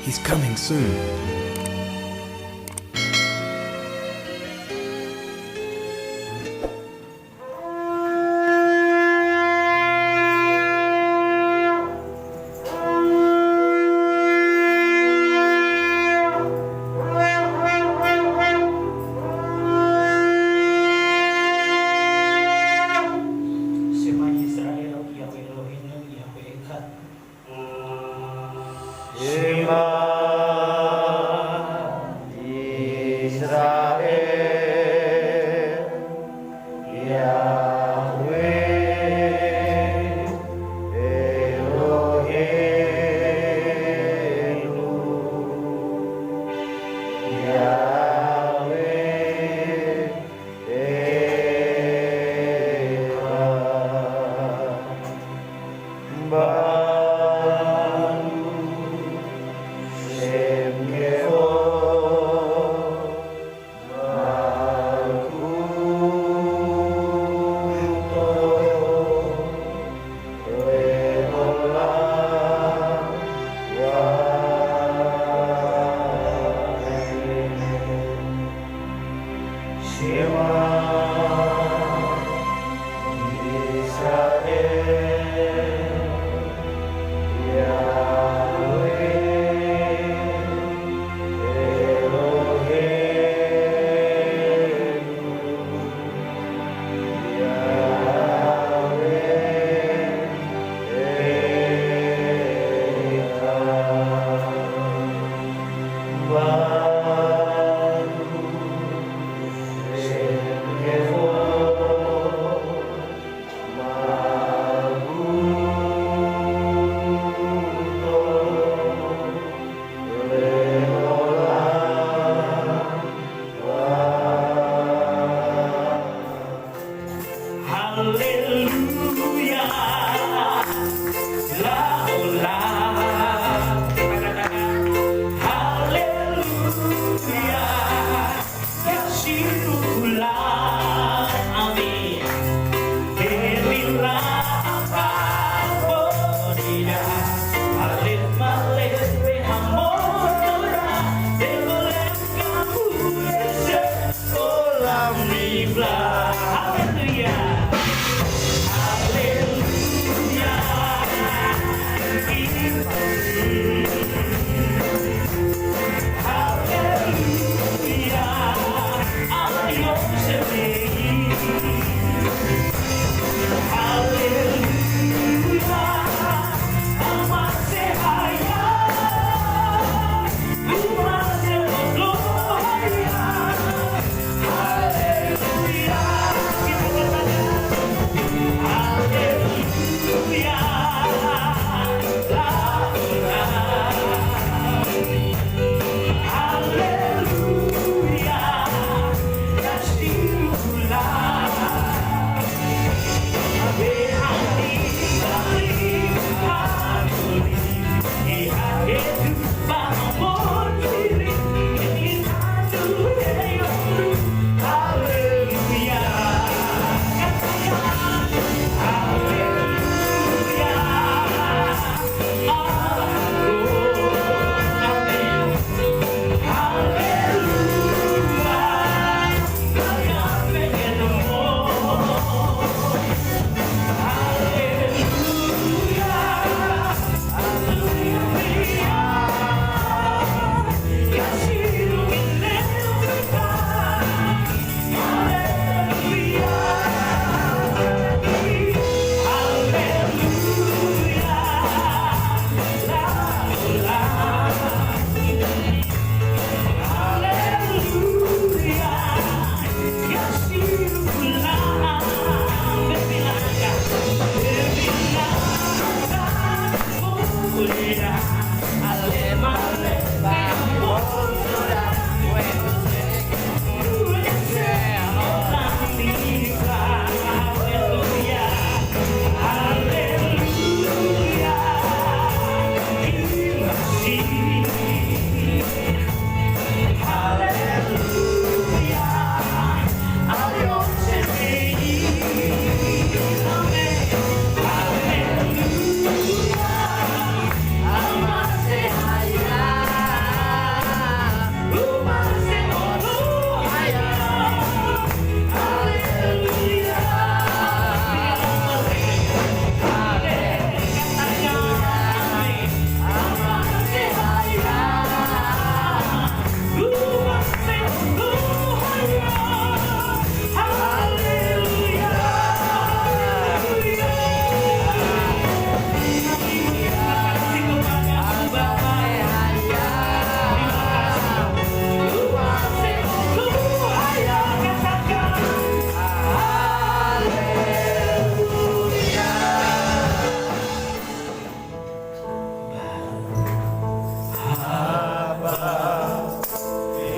He's coming soon. Shema Yisrael, Yahweh Eloheinu, Yahweh Echad. Shema Israel, Yahweh Eloheinu, Yahweh Echad.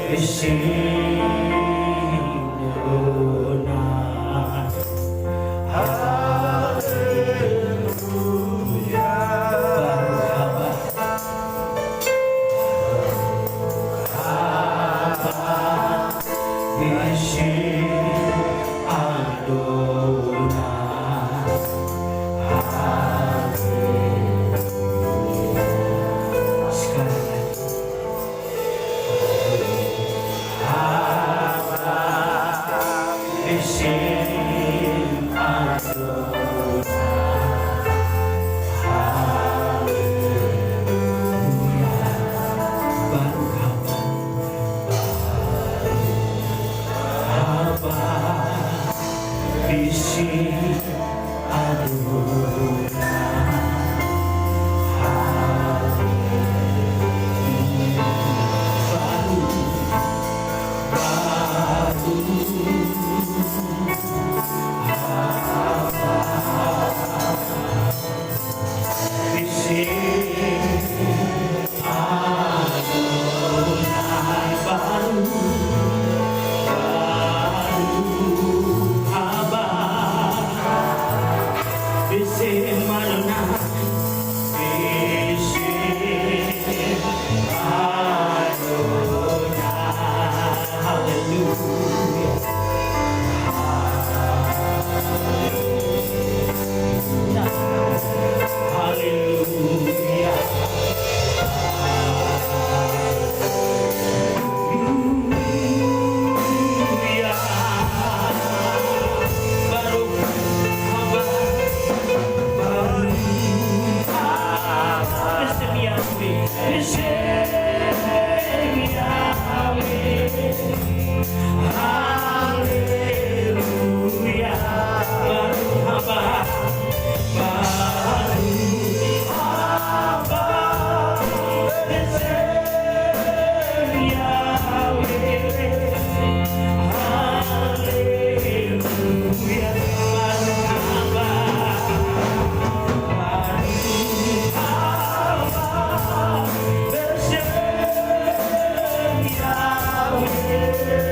Besinuna Haleluya. Besin Adonai. Sekarang besin Adonai. Baru haba besin Adonai.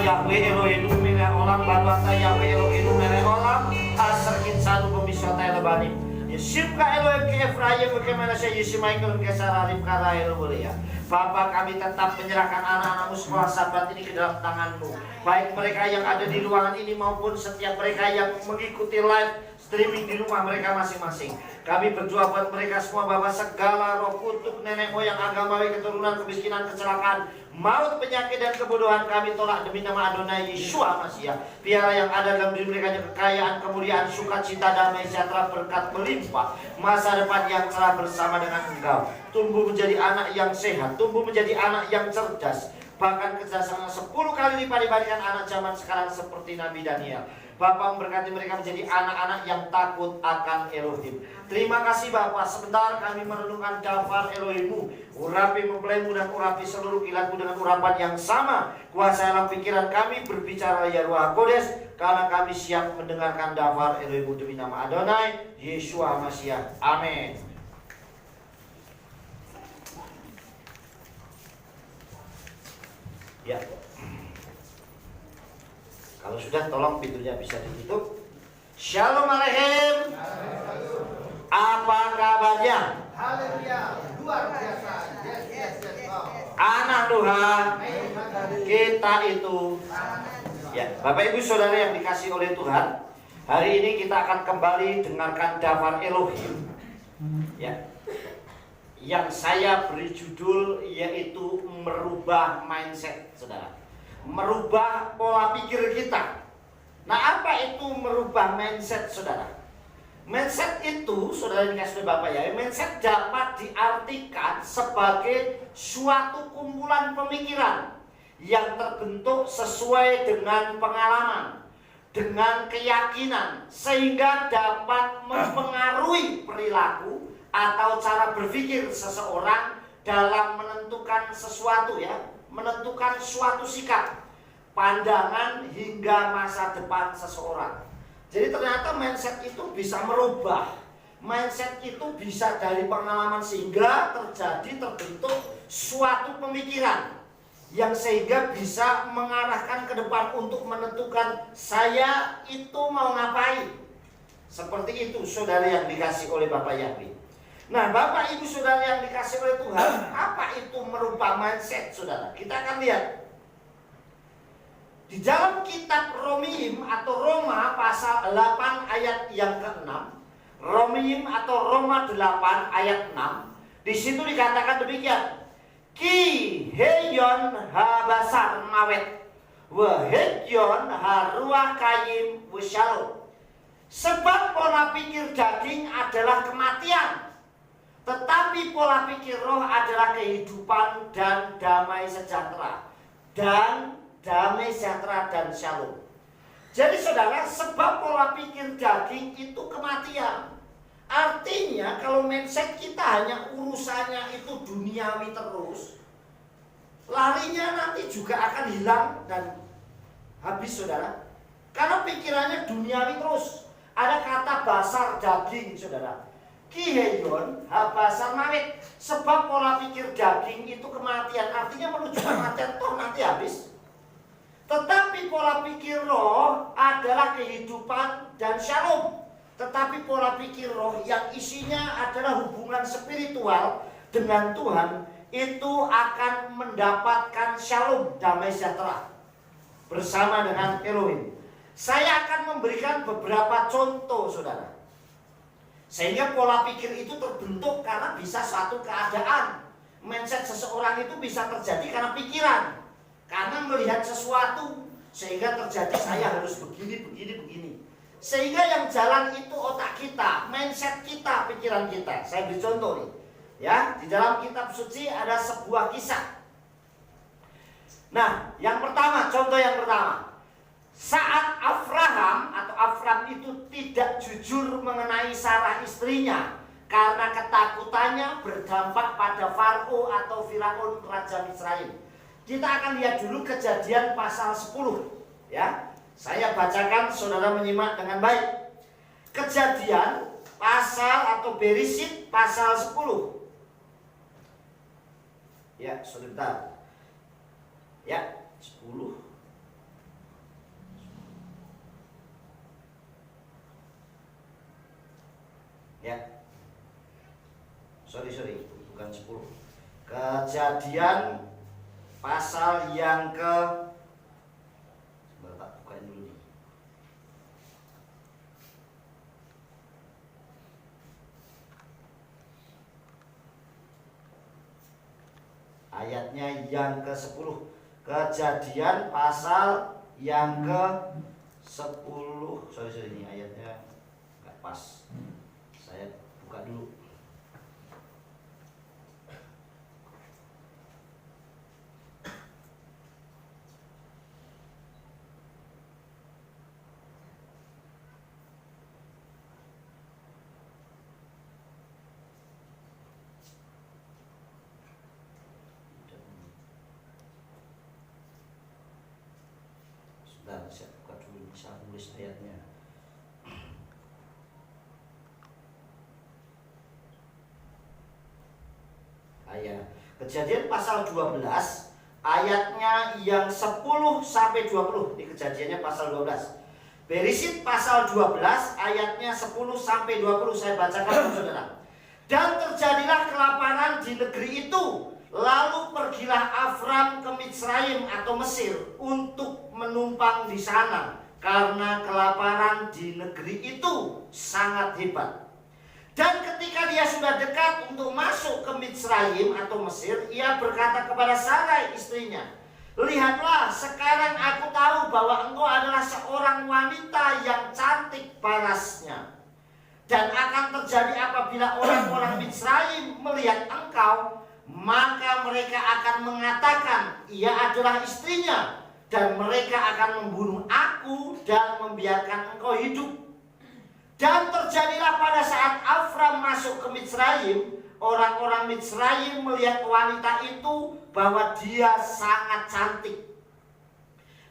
Yahweh Elohim mene olam babata Yahweh Elohim mene olam asarkin satu pemisah lebanim Yeshua Elohim ke Efraim bagaimana saya Yishmael ke Sararib kara Elohim. Bapa, kami tetap menyerahkan anak-anakmu sekolah Sabat ini ke dalam tangan-Mu. Baik mereka yang ada di ruangan ini maupun setiap mereka yang mengikuti live streaming di rumah mereka masing-masing. Kami berdoa buat mereka semua bahwa segala roh kutuk, nenek moyang, agamawi, keturunan, kemiskinan, kecelakaan, maut, penyakit, dan kebodohan kami tolak demi nama Adonai Yeshua Mashiach. Biarlah yang ada dalam diri mereka kekayaan, kemuliaan, sukacita, damai, sejahtera, berkat melimpah, masa depan yang cerah bersama dengan Engkau. Tumbuh menjadi anak yang sehat, tumbuh menjadi anak yang cerdas, bahkan kecerdasan 10 kali lipat dibandingkan anak zaman sekarang seperti Nabi Daniel. Bapa memberkati mereka menjadi anak-anak yang takut akan Elohim. Terima kasih Bapa. Sebentar kami merenungkan daftar Elohim-Mu. Urapi mempelaimu dan urapi seluruh kilatmu dengan urapan yang sama. Kuasailah pikiran kami, berbicara ya Ruach Kodes, karena kami siap mendengarkan daftar Elohim-Mu demi nama Adonai Yeshua Mashiach. Amin. Ya. Kalau sudah tolong pintunya bisa ditutup. Shalom Aleichem. Apa kabarnya? Haleluya, luar biasa. Yes. Anak Tuhan, kita itu ya, Bapak Ibu Saudara yang dikasih oleh Tuhan, hari ini kita akan kembali dengarkan daftar Elohim. Ya. Yang saya beri judul yaitu merubah mindset, Saudara. Merubah pola pikir kita. Nah, apa itu merubah mindset, Saudara? Mindset itu, Saudara dikasih oleh Bapak ya, mindset dapat diartikan sebagai suatu kumpulan pemikiran yang terbentuk sesuai dengan pengalaman, dengan keyakinan, sehingga dapat mempengaruhi perilaku atau cara berpikir seseorang dalam menentukan sesuatu ya, menentukan suatu sikap, pandangan hingga masa depan seseorang. Jadi ternyata mindset itu bisa merubah. Mindset itu bisa dari pengalaman sehingga terbentuk suatu pemikiran yang sehingga bisa mengarahkan ke depan untuk menentukan saya itu mau ngapain. Seperti itu Saudara yang dikasih oleh Bapak Yahweh. Nah, Bapak Ibu Saudara yang dikasih oleh Tuhan, apa itu merubah mindset, Saudara? Kita akan lihat di dalam kitab Romiim atau Roma pasal 8 ayat yang ke-6. Romiim atau Roma 8 ayat 6. Di situ dikatakan demikian. Ki heyon habasar mawet wa heyon haruah kayim wasyalom. Sebab pola pikir daging adalah kematian, tetapi pola pikir roh adalah kehidupan dan damai sejahtera. Dan damai sejahtera dan shalom. Jadi Saudara, sebab pola pikir daging itu kematian. Artinya kalau mindset kita hanya urusannya itu duniawi terus, larinya nanti juga akan hilang dan habis Saudara. Karena pikirannya duniawi terus. Ada kata basar daging Saudara. Kiheyon habasar mawet. Sebab pola pikir daging itu kematian. Artinya menuju kematian, toh nanti habis. Tetapi pola pikir roh adalah kehidupan dan shalom. Tetapi pola pikir roh yang isinya adalah hubungan spiritual dengan Tuhan, itu akan mendapatkan shalom, damai sejahtera bersama dengan Elohim. Saya akan memberikan beberapa contoh Saudara, sehingga pola pikir itu terbentuk karena bisa suatu keadaan. Mindset seseorang itu bisa terjadi karena pikiran, karena melihat sesuatu sehingga terjadi saya harus begini. Sehingga yang jalan itu otak kita, mindset kita, pikiran kita. Saya beri contoh nih. Ya, di dalam kitab suci ada sebuah kisah. Nah, yang pertama, contoh yang pertama. Saat Afram itu tidak jujur mengenai Sarah istrinya karena ketakutannya berdampak pada Farao atau Firaun raja Misraim. Kita akan lihat dulu Kejadian pasal 10 ya. Saya bacakan, Saudara menyimak dengan baik. Kejadian pasal atau Bereshit pasal 10. Ya, sebentar. Ya, 10. sorry, bukan 10. Kejadian pasal yang ke, sebentar, tak bukain dulu nih. Ayatnya yang ke-10. Kejadian pasal yang ke-10. Sorry, ini ayatnya nggak pas. Saya buka dulu. Sebentar, saya buka dulu, bisa tulis ayatnya. Ayat Kejadian pasal 12 ayatnya yang 10 sampai 20. Ini kejadiannya pasal 12. Beresit pasal 12 ayatnya 10 sampai 20 saya bacakan saudara. Dan terjadilah kelaparan di negeri itu. Lalu pergilah Afram ke Mitsraim atau Mesir untuk menumpang di sana karena kelaparan di negeri itu sangat hebat. Dan ketika dia sudah dekat untuk masuk ke Mitsraim atau Mesir, ia berkata kepada Sarai istrinya, "Lihatlah, sekarang aku tahu bahwa engkau adalah seorang wanita yang cantik parasnya. Dan akan terjadi apabila orang-orang Mitsraim melihat engkau, maka mereka akan mengatakan, ia adalah istrinya, dan mereka akan membunuh aku dan membiarkan engkau hidup." Dan terjadilah pada saat Afram masuk ke Mitsraim, orang-orang Mitsraim melihat wanita itu bahwa dia sangat cantik.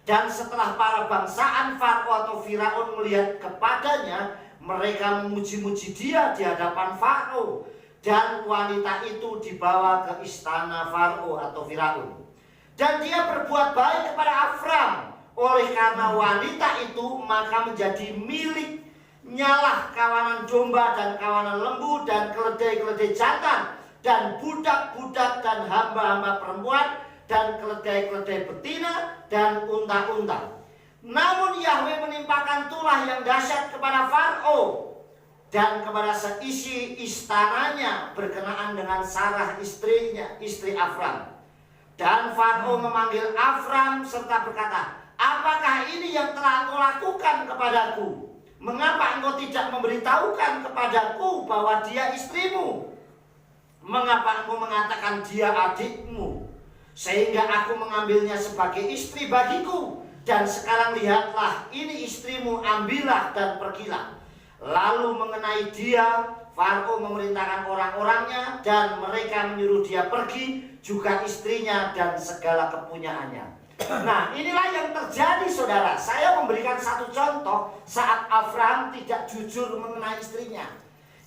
Dan setelah para bangsaan Farao atau Firaun melihat kepadanya, mereka memuji-muji dia di hadapan Farao. Dan wanita itu dibawa ke istana Farao atau Firaun. Dan dia berbuat baik kepada Afram. Oleh karena wanita itu, maka menjadi milik nyalah kawanan domba dan kawanan lembu dan keledai-keledai jantan dan budak-budak dan hamba-hamba perempuan dan keledai-keledai betina dan unta-unta. Namun Yahweh menimpakan tulah yang dahsyat kepada Farao dan kepada seisi istananya berkenaan dengan Sarah istrinya, istri Afram. Dan Farao memanggil Afram serta berkata, "Apakah ini yang telah engkau lakukan kepadaku? Mengapa engkau tidak memberitahukan kepadaku bahwa dia istrimu? Mengapa engkau mengatakan dia adikmu? Sehingga aku mengambilnya sebagai istri bagiku. Dan sekarang lihatlah, ini istrimu, ambillah dan pergilah." Lalu mengenai dia, Farao memerintahkan orang-orangnya dan mereka menyuruh dia pergi, juga istrinya dan segala kepunyaannya. Nah, inilah yang terjadi saudara. Saya memberikan satu contoh saat Afram tidak jujur mengenai istrinya.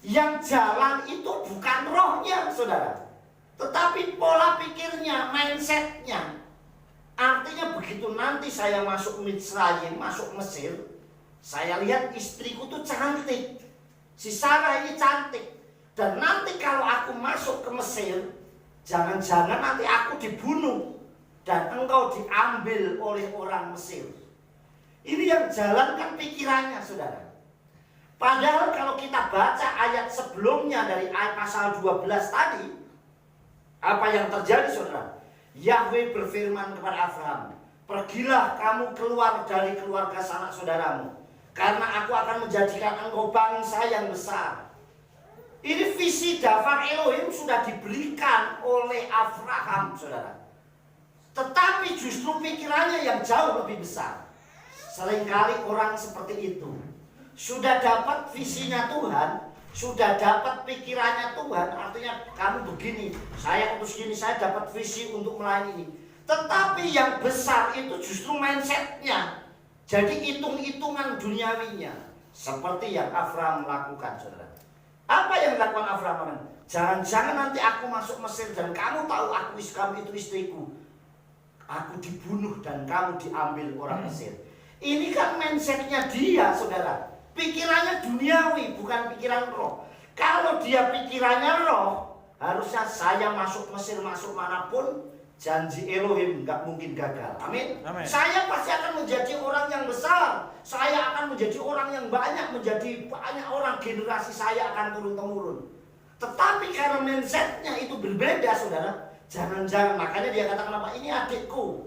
Yang jalan itu bukan rohnya saudara, tetapi pola pikirnya, mindsetnya. Artinya begitu nanti saya masuk Mitsraim, masuk Mesir, saya lihat istriku tuh cantik, si Sarah ini cantik. Dan nanti kalau aku masuk ke Mesir, jangan-jangan nanti aku dibunuh dan engkau diambil oleh orang Mesir. Ini yang jalankan pikirannya saudara. Padahal kalau kita baca ayat sebelumnya dari ayat pasal 12 tadi, apa yang terjadi saudara? Yahweh berfirman kepada Afram, "Pergilah kamu keluar dari keluarga sanak saudaramu, karena aku akan menjadikan engkau bangsa yang besar." Ini visi Dafar Elohim sudah diberikan oleh Abraham saudara. Tetapi justru pikirannya yang jauh lebih besar. Seringkali orang seperti itu sudah dapat visinya Tuhan, sudah dapat pikirannya Tuhan. Artinya kamu begini, saya utus gini, saya dapat visi untuk melayani ini. Tetapi yang besar itu justru mindsetnya. Jadi hitung-hitungan duniawinya, seperti yang Afram lakukan saudara. Apa yang dilakukan Afram? Jangan-jangan nanti aku masuk Mesir dan kamu tahu kamu itu istriku, aku dibunuh dan kamu diambil orang Mesir. Ini kan mindsetnya dia saudara. Pikirannya duniawi, bukan pikiran roh. Kalau dia pikirannya roh, Harusnya saya masuk Mesir, masuk manapun, janji Elohim nggak mungkin gagal. Amin. Amin. Saya pasti akan menjadi orang yang besar. Saya akan menjadi orang yang banyak, menjadi banyak orang, generasi saya akan turun-temurun. Tetapi karena mindsetnya itu berbeda, saudara. Jangan-jangan, makanya dia katakan apa? Ini adikku.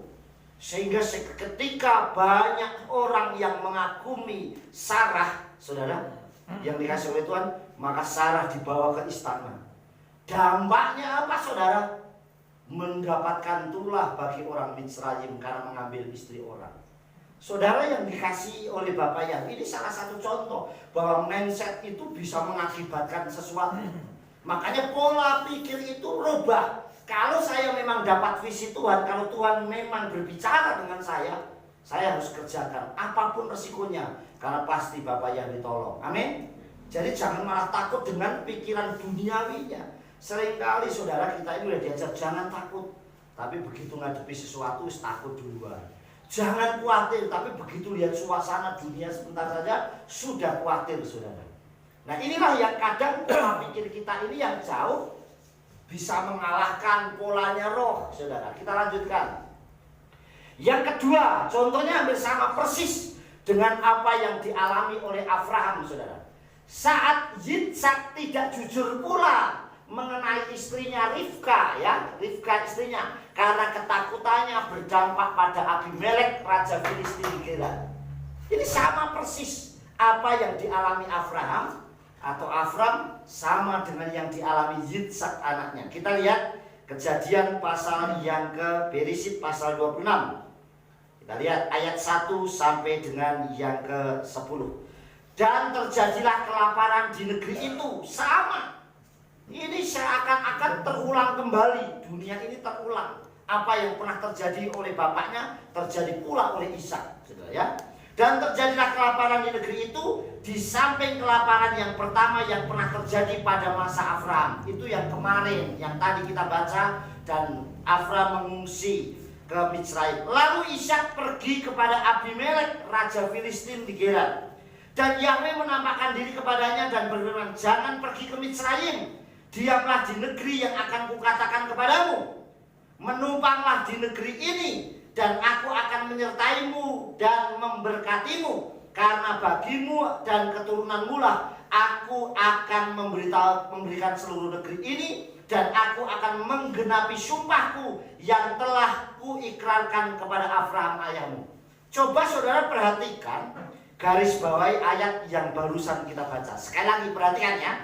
Sehingga ketika banyak orang yang mengagumi Sarah, saudara, yang dikasih oleh Tuhan, maka Sarah dibawa ke istana. Dampaknya apa, saudara? Mendapatkan tulah bagi orang Mitsraim karena mengambil istri orang. Saudara yang dikasih oleh Bapak Yang, ini salah satu contoh bahwa mindset itu bisa mengakibatkan sesuatu. Makanya pola pikir itu rubah. Kalau saya memang dapat visi Tuhan, kalau Tuhan memang berbicara dengan saya harus kerjakan apapun resikonya, karena pasti Bapak Yang ditolong. Amin. Jadi jangan malah takut dengan pikiran duniawinya. Seringkali saudara kita ini udah diajar jangan takut, tapi begitu ngadepi sesuatu takut duluan. Jangan khawatir, tapi begitu lihat suasana dunia sebentar saja sudah khawatir, saudara. Nah inilah yang kadang pola pikir kita ini yang jauh bisa mengalahkan polanya roh, saudara. Kita lanjutkan. Yang kedua, contohnya hampir sama persis dengan apa yang dialami oleh Abraham, saudara. Saat Yitzhak tidak jujur pula mengenai istrinya Rivka, ya, Rivka istrinya, karena ketakutannya berdampak pada Abimelek, raja Filistin di Gerar. Ini sama persis apa yang dialami Abraham, atau Avram sama dengan yang dialami Yitzhak anaknya. Kita lihat Kejadian pasal yang ke Berisit pasal 26. Kita lihat ayat 1 sampai dengan yang ke 10. Dan terjadilah kelaparan di negeri itu, sama. Ini seakan-akan terulang kembali. Dunia ini terulang. Apa yang pernah terjadi oleh bapaknya terjadi pula oleh Ishak, ya. Dan terjadilah kelaparan di negeri itu, di samping kelaparan yang pertama yang pernah terjadi pada masa Abraham. Itu yang kemarin, yang tadi kita baca, dan Abraham mengungsi ke Mitsraim. Lalu Ishak pergi kepada Abimelek, raja Filistin di Gerar. Dan Yahweh menampakkan diri kepadanya dan berfirman, jangan pergi ke Mitsraim, diamlah di negeri yang akan kukatakan kepadamu. Menumpanglah di negeri ini, dan aku akan menyertaimu dan memberkatimu, karena bagimu dan keturunanmu lah aku akan memberikan seluruh negeri ini, dan aku akan menggenapi sumpahku yang telah kuikrarkan kepada Abraham ayahmu. Coba saudara perhatikan, garis bawahi ayat yang barusan kita baca. Sekali lagi perhatikan ya.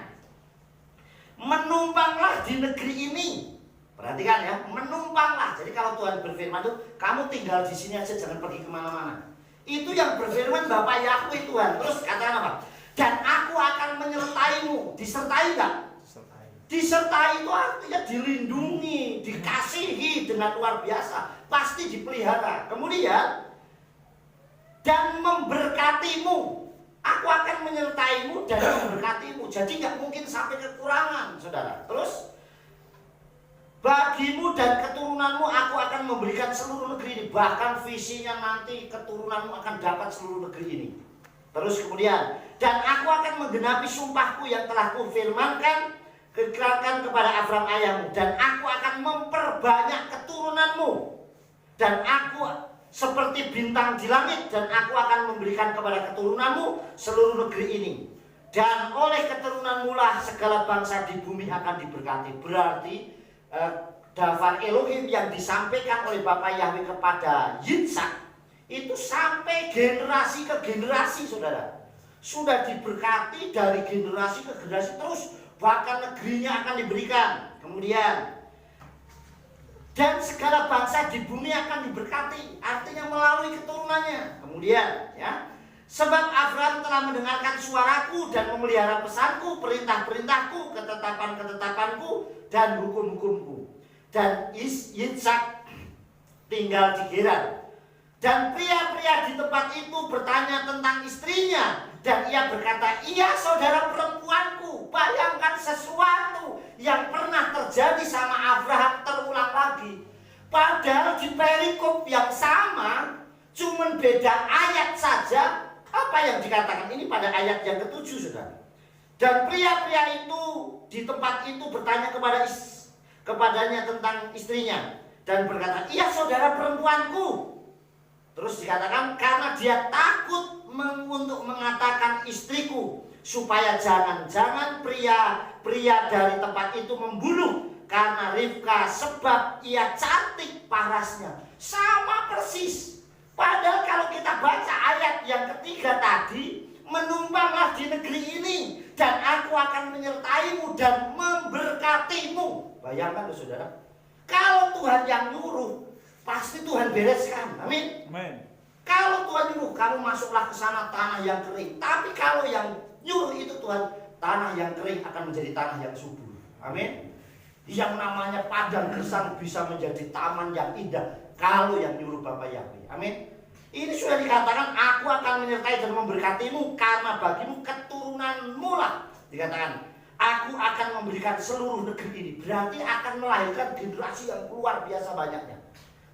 Menumpanglah di negeri ini. Perhatikan ya, menumpanglah. Jadi kalau Tuhan berfirman itu, kamu tinggal di sini aja, jangan pergi kemana-mana. Itu yang berfirman Bapak Yahweh Tuhan. Terus katakan apa? Dan aku akan menyertaimu. Disertai enggak? Disertai itu artinya dilindungi, dikasihi dengan luar biasa, pasti dipelihara. Kemudian, dan memberkatimu. Aku akan menyertaimu dan memberkatimu. Jadi nggak mungkin sampai kekurangan, saudara. Terus, bagimu dan keturunanmu aku akan memberikan seluruh negeri ini. Bahkan visinya nanti keturunanmu akan dapat seluruh negeri ini. Terus kemudian, dan aku akan menggenapi sumpahku yang telah kufirmankan, kepada Abraham ayahmu, dan aku akan memperbanyak keturunanmu, dan aku seperti bintang di langit, dan aku akan memberikan kepada keturunanmu seluruh negeri ini, dan oleh keturunanmu lah segala bangsa di bumi akan diberkati. Berarti Dafar Elohim yang disampaikan oleh Bapak Yahweh kepada Yitzhak itu sampai generasi ke generasi, saudara. Sudah diberkati dari generasi ke generasi, terus bahkan negerinya akan diberikan. Kemudian, dan segala bangsa di bumi akan diberkati, artinya melalui keturunannya. Kemudian, ya, sebab Abraham telah mendengarkan suaraku dan memelihara pesanku, perintah-perintahku, ketetapan-ketetapanku, dan hukum-hukumku. Dan Yitzhak tinggal di Gerar. Dan pria-pria di tempat itu bertanya tentang istrinya, dan ia berkata, iya saudara perempuanku. Bayangkan sesuatu yang pernah terjadi sama Abraham terulang lagi. Padahal di perikop yang sama, cuman beda ayat saja. Apa yang dikatakan ini pada ayat yang ke-7, saudara? Dan pria-pria itu di tempat itu bertanya kepadanya tentang istrinya dan berkata, "Iya, saudara perempuanku." Terus dikatakan karena dia takut untuk mengatakan istriku, supaya jangan-jangan pria dari tempat itu membunuh karena Ribka, sebab ia cantik parasnya. Sama persis. Padahal kalau kita baca ayat yang ketiga tadi, menumpanglah di negeri ini dan aku akan menyertaimu dan memberkatimu. Bayangkan loh saudara, kalau Tuhan yang nyuruh, pasti Tuhan bereskan. Amin. Amin. Kalau Tuhan nyuruh, kamu masuklah ke sana tanah yang kering. Tapi kalau yang nyuruh itu Tuhan, tanah yang kering akan menjadi tanah yang subur. Amin. Yang namanya padang gersang bisa menjadi taman yang indah kalau yang nyuruh Bapa Yahweh. Amin. Ini sudah dikatakan, aku akan menyertai dan memberkatimu karena bagimu keturunanmu lah. Dikatakan, aku akan memberikan seluruh negeri ini. Berarti akan melahirkan generasi yang luar biasa banyaknya.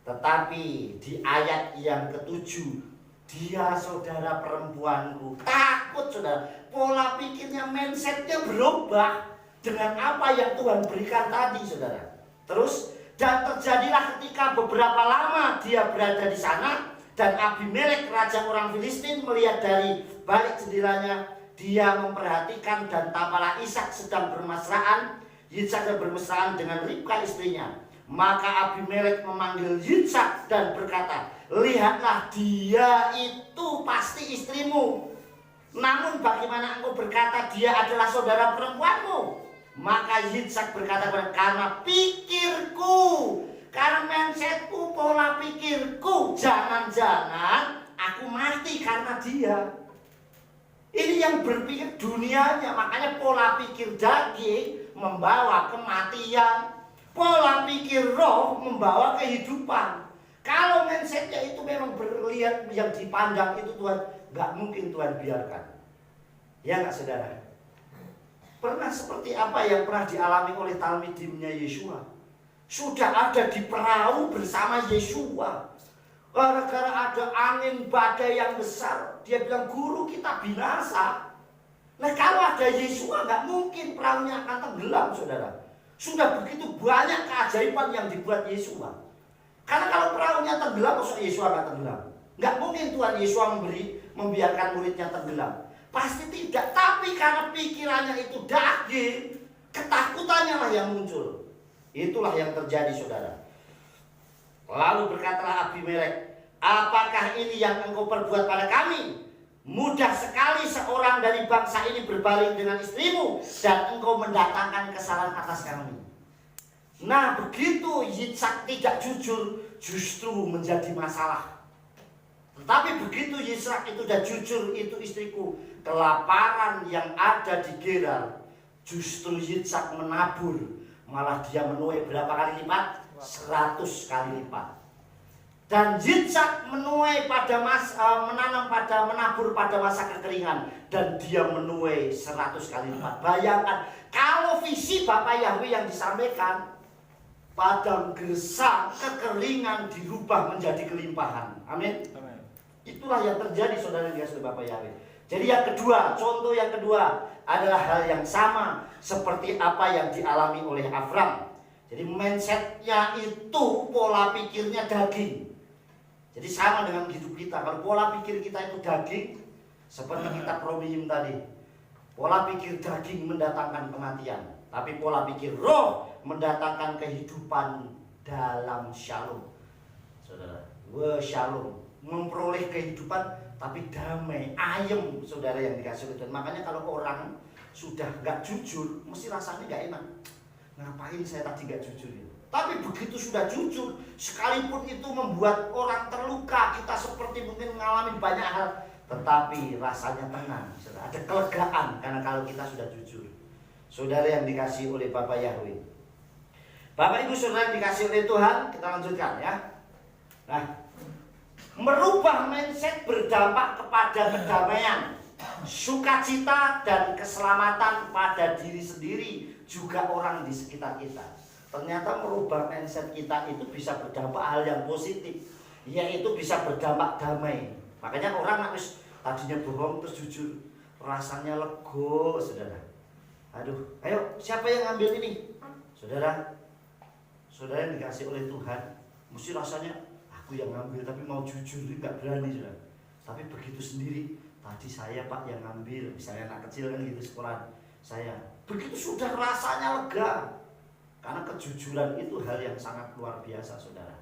Tetapi di ayat yang ketujuh, dia saudara perempuanku, takut saudara. Pola pikirnya, mindsetnya berubah dengan apa yang Tuhan berikan tadi saudara. Terus, dan terjadilah ketika beberapa lama dia berada di sana, dan Abimelek raja orang Filistin melihat dari balik jendelanya, dia memperhatikan dan tampaklah Ishak sedang bermesraan, Yitzhak sedang bermesraan dengan Ribka istrinya. Maka Abimelek memanggil Yitzhak dan berkata, "Lihatlah, dia itu pasti istrimu. Namun bagaimana engkau berkata dia adalah saudara perempuanmu?" Maka Yitzhak berkata, "Karena pikirku, karena mindsetku, pola pikirku, jangan-jangan aku mati karena dia." Ini yang berpikir dunianya. Makanya pola pikir daging membawa kematian, pola pikir roh membawa kehidupan. Kalau mindsetnya itu memang berlihat yang dipandang itu Tuhan, nggak mungkin Tuhan biarkan. Ya nggak saudara? Pernah seperti apa yang pernah dialami oleh talmidimnya Yeshua? Sudah ada di perahu bersama Yeshua. Gara-gara ada angin badai yang besar, dia bilang, "Guru, kita binasa." Nah, kalau ada Yeshua nggak mungkin perahunya akan tenggelam saudara. Sudah begitu banyak keajaiban yang dibuat Yeshua. Karena kalau perahunya tenggelam, maksud Yeshua nggak tenggelam? Nggak mungkin Tuhan Yeshua membiarkan muridnya tenggelam. Pasti tidak. Tapi karena pikirannya itu daging, ketakutannya lah yang muncul. Itulah yang terjadi saudara. Lalu berkatalah Abimelek, "Apakah ini yang engkau perbuat pada kami? Mudah sekali seorang dari bangsa ini berbaling dengan istrimu, dan engkau mendatangkan kesalahan atas kami." Nah, begitu Yitzhak tidak jujur, justru menjadi masalah. Tetapi begitu Yitzhak itu sudah jujur, "Itu istriku," kelaparan yang ada di Gerar, justru Yitzhak menabur. Malah dia menuai berapa kali lipat? 100 kali lipat. Dan Yitzhak menuai menabur pada masa kekeringan, dan dia menuai 100 kali lipat. Bayangkan kalau visi Bapak Yahweh yang disampaikan, padang gersang, kekeringan dirubah menjadi kelimpahan. Amin. Itulah yang terjadi saudara yang dikasihi Bapak Yahweh. Jadi yang kedua, contoh yang kedua adalah hal yang sama seperti apa yang dialami oleh Avram. Jadi mindsetnya itu, pola pikirnya daging. Jadi sama dengan hidup kita. Kalau pola pikir kita itu daging, seperti kitab Romium tadi, pola pikir daging mendatangkan kematian, tapi pola pikir roh mendatangkan kehidupan dalam shalom. Saudara, shalom, memperoleh kehidupan tapi damai, ayem, saudara yang dikasih Tuhan. Makanya kalau orang sudah nggak jujur, mesti rasanya nggak enak. Ngapain saya tadi nggak jujur ya? Tapi begitu sudah jujur, sekalipun itu membuat orang terluka, kita seperti mungkin mengalami banyak hal, tetapi rasanya tenang, saudara. Ada kelegaan karena kalau kita sudah jujur. Saudara yang dikasih oleh Bapak Yahweh, Bapak Ibu saudara yang dikasih oleh Tuhan, kita lanjutkan ya. Nah, merubah mindset berdampak kepada kedamaian, sukacita, dan keselamatan pada diri sendiri, juga orang di sekitar kita. Ternyata merubah mindset kita itu bisa berdampak hal yang positif, yaitu bisa berdampak damai. Makanya orang harus tadinya bohong terus jujur, rasanya lego saudara. Aduh, ayo siapa yang ngambil ini? Saudara yang dikasih oleh Tuhan, mesti rasanya aku yang ngambil, tapi mau jujur nggak berani, saudara. Tapi begitu sendiri, tadi saya Pak yang ngambil, misalnya anak kecil kan gitu sekolah, saya begitu sudah rasanya lega, karena kejujuran itu hal yang sangat luar biasa, saudara.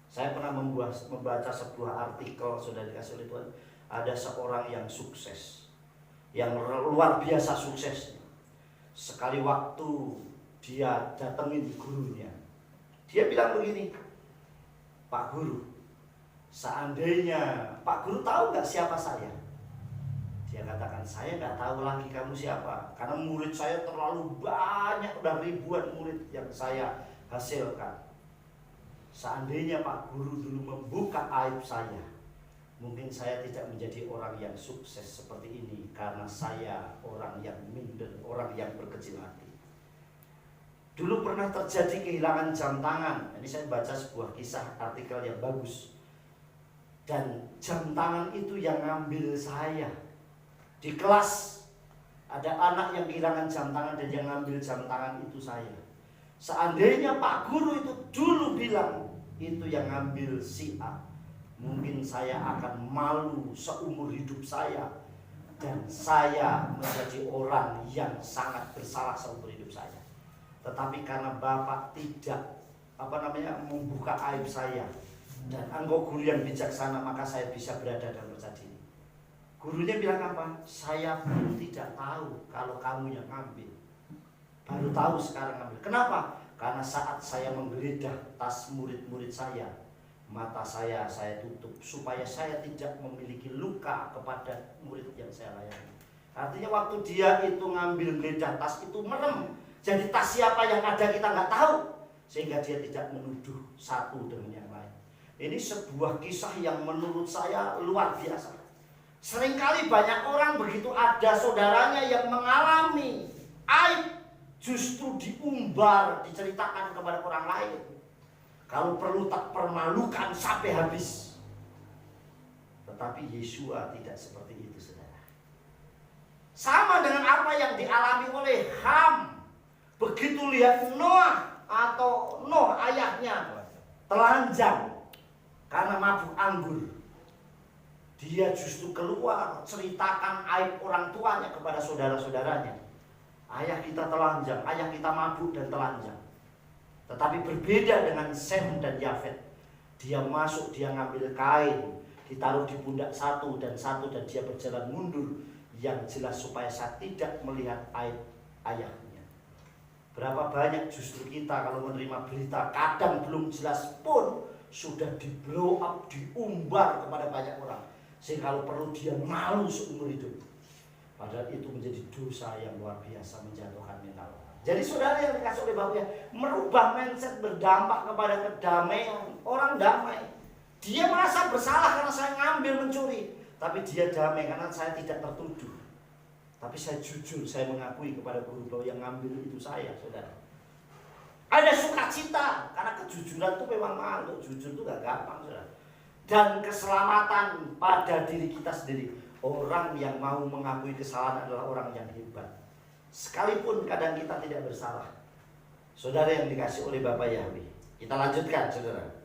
Saya pernah membaca sebuah artikel, saudara dikasih oleh Tuhan, ada seorang yang sukses, yang luar biasa suksesnya. Sekali waktu dia datengin gurunya, dia bilang begini, Pak Guru, seandainya Pak Guru tahu nggak siapa saya? Dia katakan, saya nggak tahu lagi kamu siapa, karena murid saya terlalu banyak, udah ribuan murid yang saya hasilkan. Seandainya Pak Guru dulu membuka aib saya, mungkin saya tidak menjadi orang yang sukses seperti ini, karena saya orang yang minder, orang yang berkecil hati. Dulu pernah terjadi kehilangan jam tangan. Ini saya baca sebuah kisah artikel yang bagus. Dan jam tangan itu yang ngambil saya. Di kelas ada anak yang kehilangan jam tangan, dan yang ngambil jam tangan itu saya. Seandainya Pak Guru itu dulu bilang itu yang ngambil si A, mungkin saya akan malu seumur hidup saya, dan saya menjadi orang yang sangat bersalah seumur hidup saya. Tetapi karena Bapak tidak membuka aib saya, dan Engkau guru yang bijaksana, maka saya bisa berada dan terjadi. Gurunya bilang apa? Saya pun tidak tahu kalau kamu yang ngambil. Baru tahu sekarang ngambil. Kenapa? Karena saat saya menggeledah tas murid-murid saya, mata saya tutup supaya saya tidak memiliki luka kepada murid yang saya layani. Artinya waktu dia itu ngambil geledah tas itu merem. Jadi tas siapa yang ada kita nggak tahu, sehingga dia tidak menuduh satu dengan yang lain. Ini sebuah kisah yang menurut saya luar biasa. Seringkali banyak orang begitu ada saudaranya yang mengalami aib, justru diumbar, diceritakan kepada orang lain. Kalau perlu tak permalukan sampai habis. Tetapi Yesua tidak seperti itu, saudara. Sama dengan apa yang dialami oleh Ham. Begitu lihat Noah atau Nuh ayahnya telanjang karena mabuk anggur, dia justru keluar ceritakan aib orang tuanya kepada saudara-saudaranya. Ayah kita telanjang, ayah kita mabuk dan telanjang. Tetapi berbeda dengan Sem dan Yafet. Dia masuk, dia ngambil kain, ditaruh di pundak satu, dan dia berjalan mundur. Yang jelas supaya saya tidak melihat aib ayahnya. Berapa banyak justru kita kalau menerima berita kadang belum jelas pun sudah di blow up, diumbar kepada banyak orang, sehingga kalau perlu dia malu seumur hidup. Padahal itu menjadi dosa yang luar biasa, menjatuhkan mental. Jadi saudara yang dikasih oleh Bapak, merubah mindset berdampak kepada kedamaian. Orang damai, dia merasa bersalah karena saya ngambil mencuri, tapi dia damai karena saya tidak tertuduh. Tapi saya jujur, saya mengakui kepada guru bahwa yang ngambil itu saya, saudara. Ada sukacita, karena kejujuran itu memang mahal. Jujur itu gak gampang, saudara. Dan keselamatan pada diri kita sendiri. Orang yang mau mengakui kesalahan adalah orang yang hebat. Sekalipun kadang kita tidak bersalah. Saudara yang dikasih oleh Bapak Yahweh. Kita lanjutkan, saudara.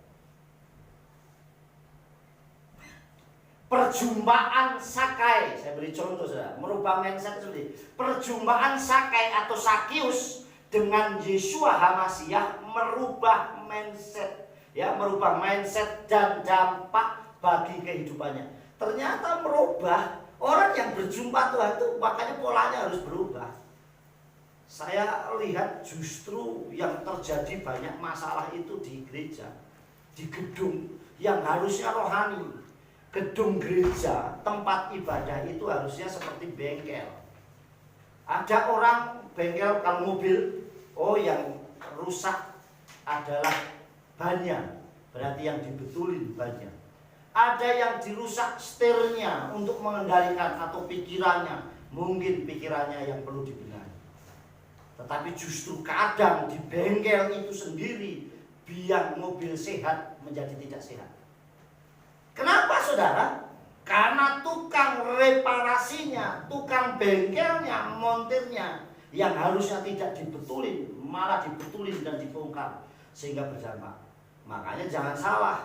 Perjumpaan Sakai, saya beri contoh, saudara, merubah mindset seperti perjumpaan Sakai atau Sakius dengan Yeshua HaMasyiah merubah mindset, merubah mindset dan dampak bagi kehidupannya. Ternyata merubah orang yang berjumpa Tuhan itu, makanya polanya harus berubah. Saya lihat justru yang terjadi banyak masalah itu di gereja, di gedung yang harusnya rohani. Gedung gereja, tempat ibadah itu harusnya seperti bengkel. Ada orang bengkel kalau mobil, yang rusak adalah bannya, berarti yang dibetulin bannya. Ada yang dirusak setirnya untuk mengendalikan atau pikirannya, mungkin pikirannya yang perlu dibenahi. Tetapi justru kadang di bengkel itu sendiri biang mobil sehat menjadi tidak sehat. Kenapa, saudara? Karena tukang reparasinya, tukang bengkelnya, montirnya yang harusnya tidak dibetulin, malah dibetulin dan dibongkar sehingga berdampak. Makanya jangan salah.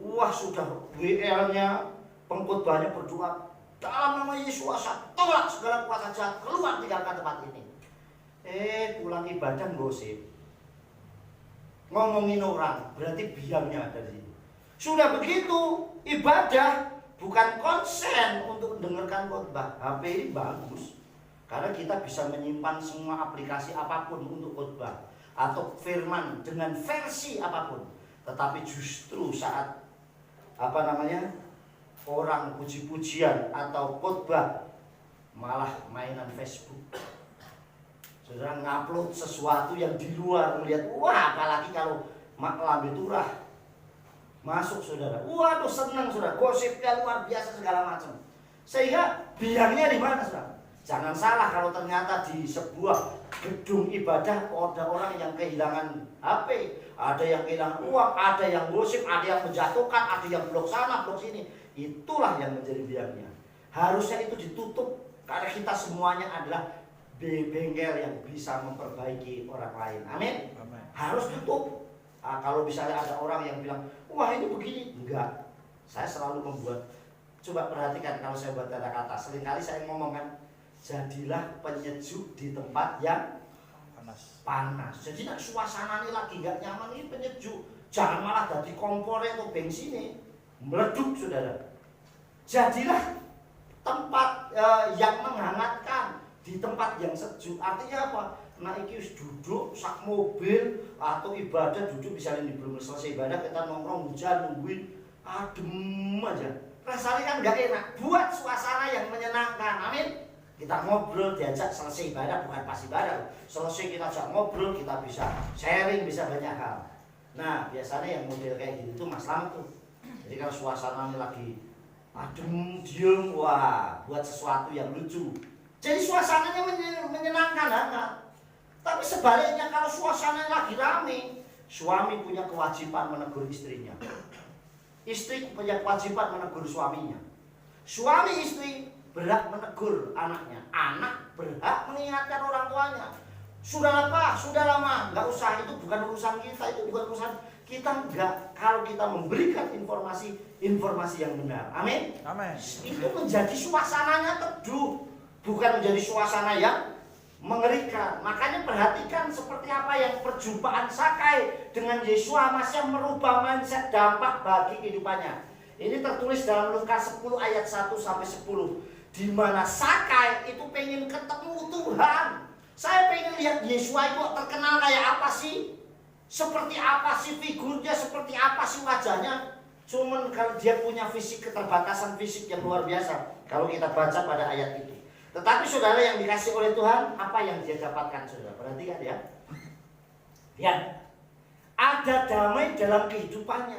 Wah, sudah WL-nya, pengkhotbahnya berdoa dalam nama Yesus, tolak segala kuasa jahat, keluar tinggalkan tempat ini. Pulang ibadah gosip, ngomongin orang, berarti biangnya ada di sini. Sudah begitu, ibadah bukan konsen untuk mendengarkan khotbah. HP ini bagus karena kita bisa menyimpan semua aplikasi apapun untuk khotbah atau firman dengan versi apapun. Tetapi justru saat orang puji-pujian atau khotbah malah mainan Facebook. Saudara ngupload sesuatu yang di luar, melihat, wah, apalagi kalau lambe turah masuk, saudara, waduh senang, saudara, gosipnya luar biasa segala macam. Sehingga biangnya di mana, saudara? Jangan salah kalau ternyata di sebuah gedung ibadah ada orang yang kehilangan HP, ada yang kehilangan uang, ada yang gosip, ada yang menjatuhkan, ada yang blok sana, blok sini. Itulah yang menjadi biangnya. Harusnya itu ditutup karena kita semuanya adalah bengkel yang bisa memperbaiki orang lain. Amin. Harus tutup. Kalau misalnya ada orang yang bilang, wah ini begini, enggak. Saya selalu membuat, coba perhatikan kalau saya buat kata-kata. Seringkali saya ngomong kan, jadilah penyejuk di tempat yang panas. Jadi nak suasana ini lagi nggak nyaman, ini penyejuk. Jangan malah jadi kompor atau bensin meleduk, saudara. Jadilah tempat yang menghangatkan, di tempat yang sejuk. Artinya apa? Nah iki duduk sak mobil atau ibadah duduk, misalnya ini belum selesai ibadah kita nongkrong hujan nungguin adem aja. Rasanya kan nggak enak. Buat suasana yang menyenangkan. Amin. Kita ngobrol, diajak selesai ibadah, bukan pas ibadah. Selesai kita ajak ngobrol, kita bisa sharing, bisa banyak hal. Nah biasanya yang model kayak gitu tuh Mas Lam tuh. Jadi kalau suasananya lagi adem, diem, wah, buat sesuatu yang lucu. Jadi suasananya menyenangkan hangat. Tapi sebaliknya kalau suasananya lagi rame, suami punya kewajiban menegur istrinya. Istri punya kewajiban menegur suaminya. Suami istri berhak menegur anaknya. Anak berhak mengingatkan orang tuanya. Sudah apa? Sudah lama. Nggak usah, itu bukan urusan kita, itu bukan urusan kita. Enggak. Kalau kita memberikan informasi yang benar. Amin. Amin. Itu menjadi suasananya teduh. Bukan menjadi suasana yang mengerikan. Makanya perhatikan seperti apa yang perjumpaan Sakai dengan Yesua Masih merubah mindset dampak bagi kehidupannya. Ini tertulis dalam Lukas 10 ayat 1 sampai 10. Di mana Sakai itu pengen ketemu Tuhan. Saya pengen lihat Yesua itu terkenal kayak apa sih? Seperti apa sih figurnya? Seperti apa sih wajahnya? Cuman kalau dia punya fisik, keterbatasan fisik yang luar biasa. Kalau kita baca pada ayat itu. Tetapi saudara yang dikasih oleh Tuhan, apa yang dia dapatkan, saudara? Perhatikan ya. Lihat, ada damai dalam kehidupannya.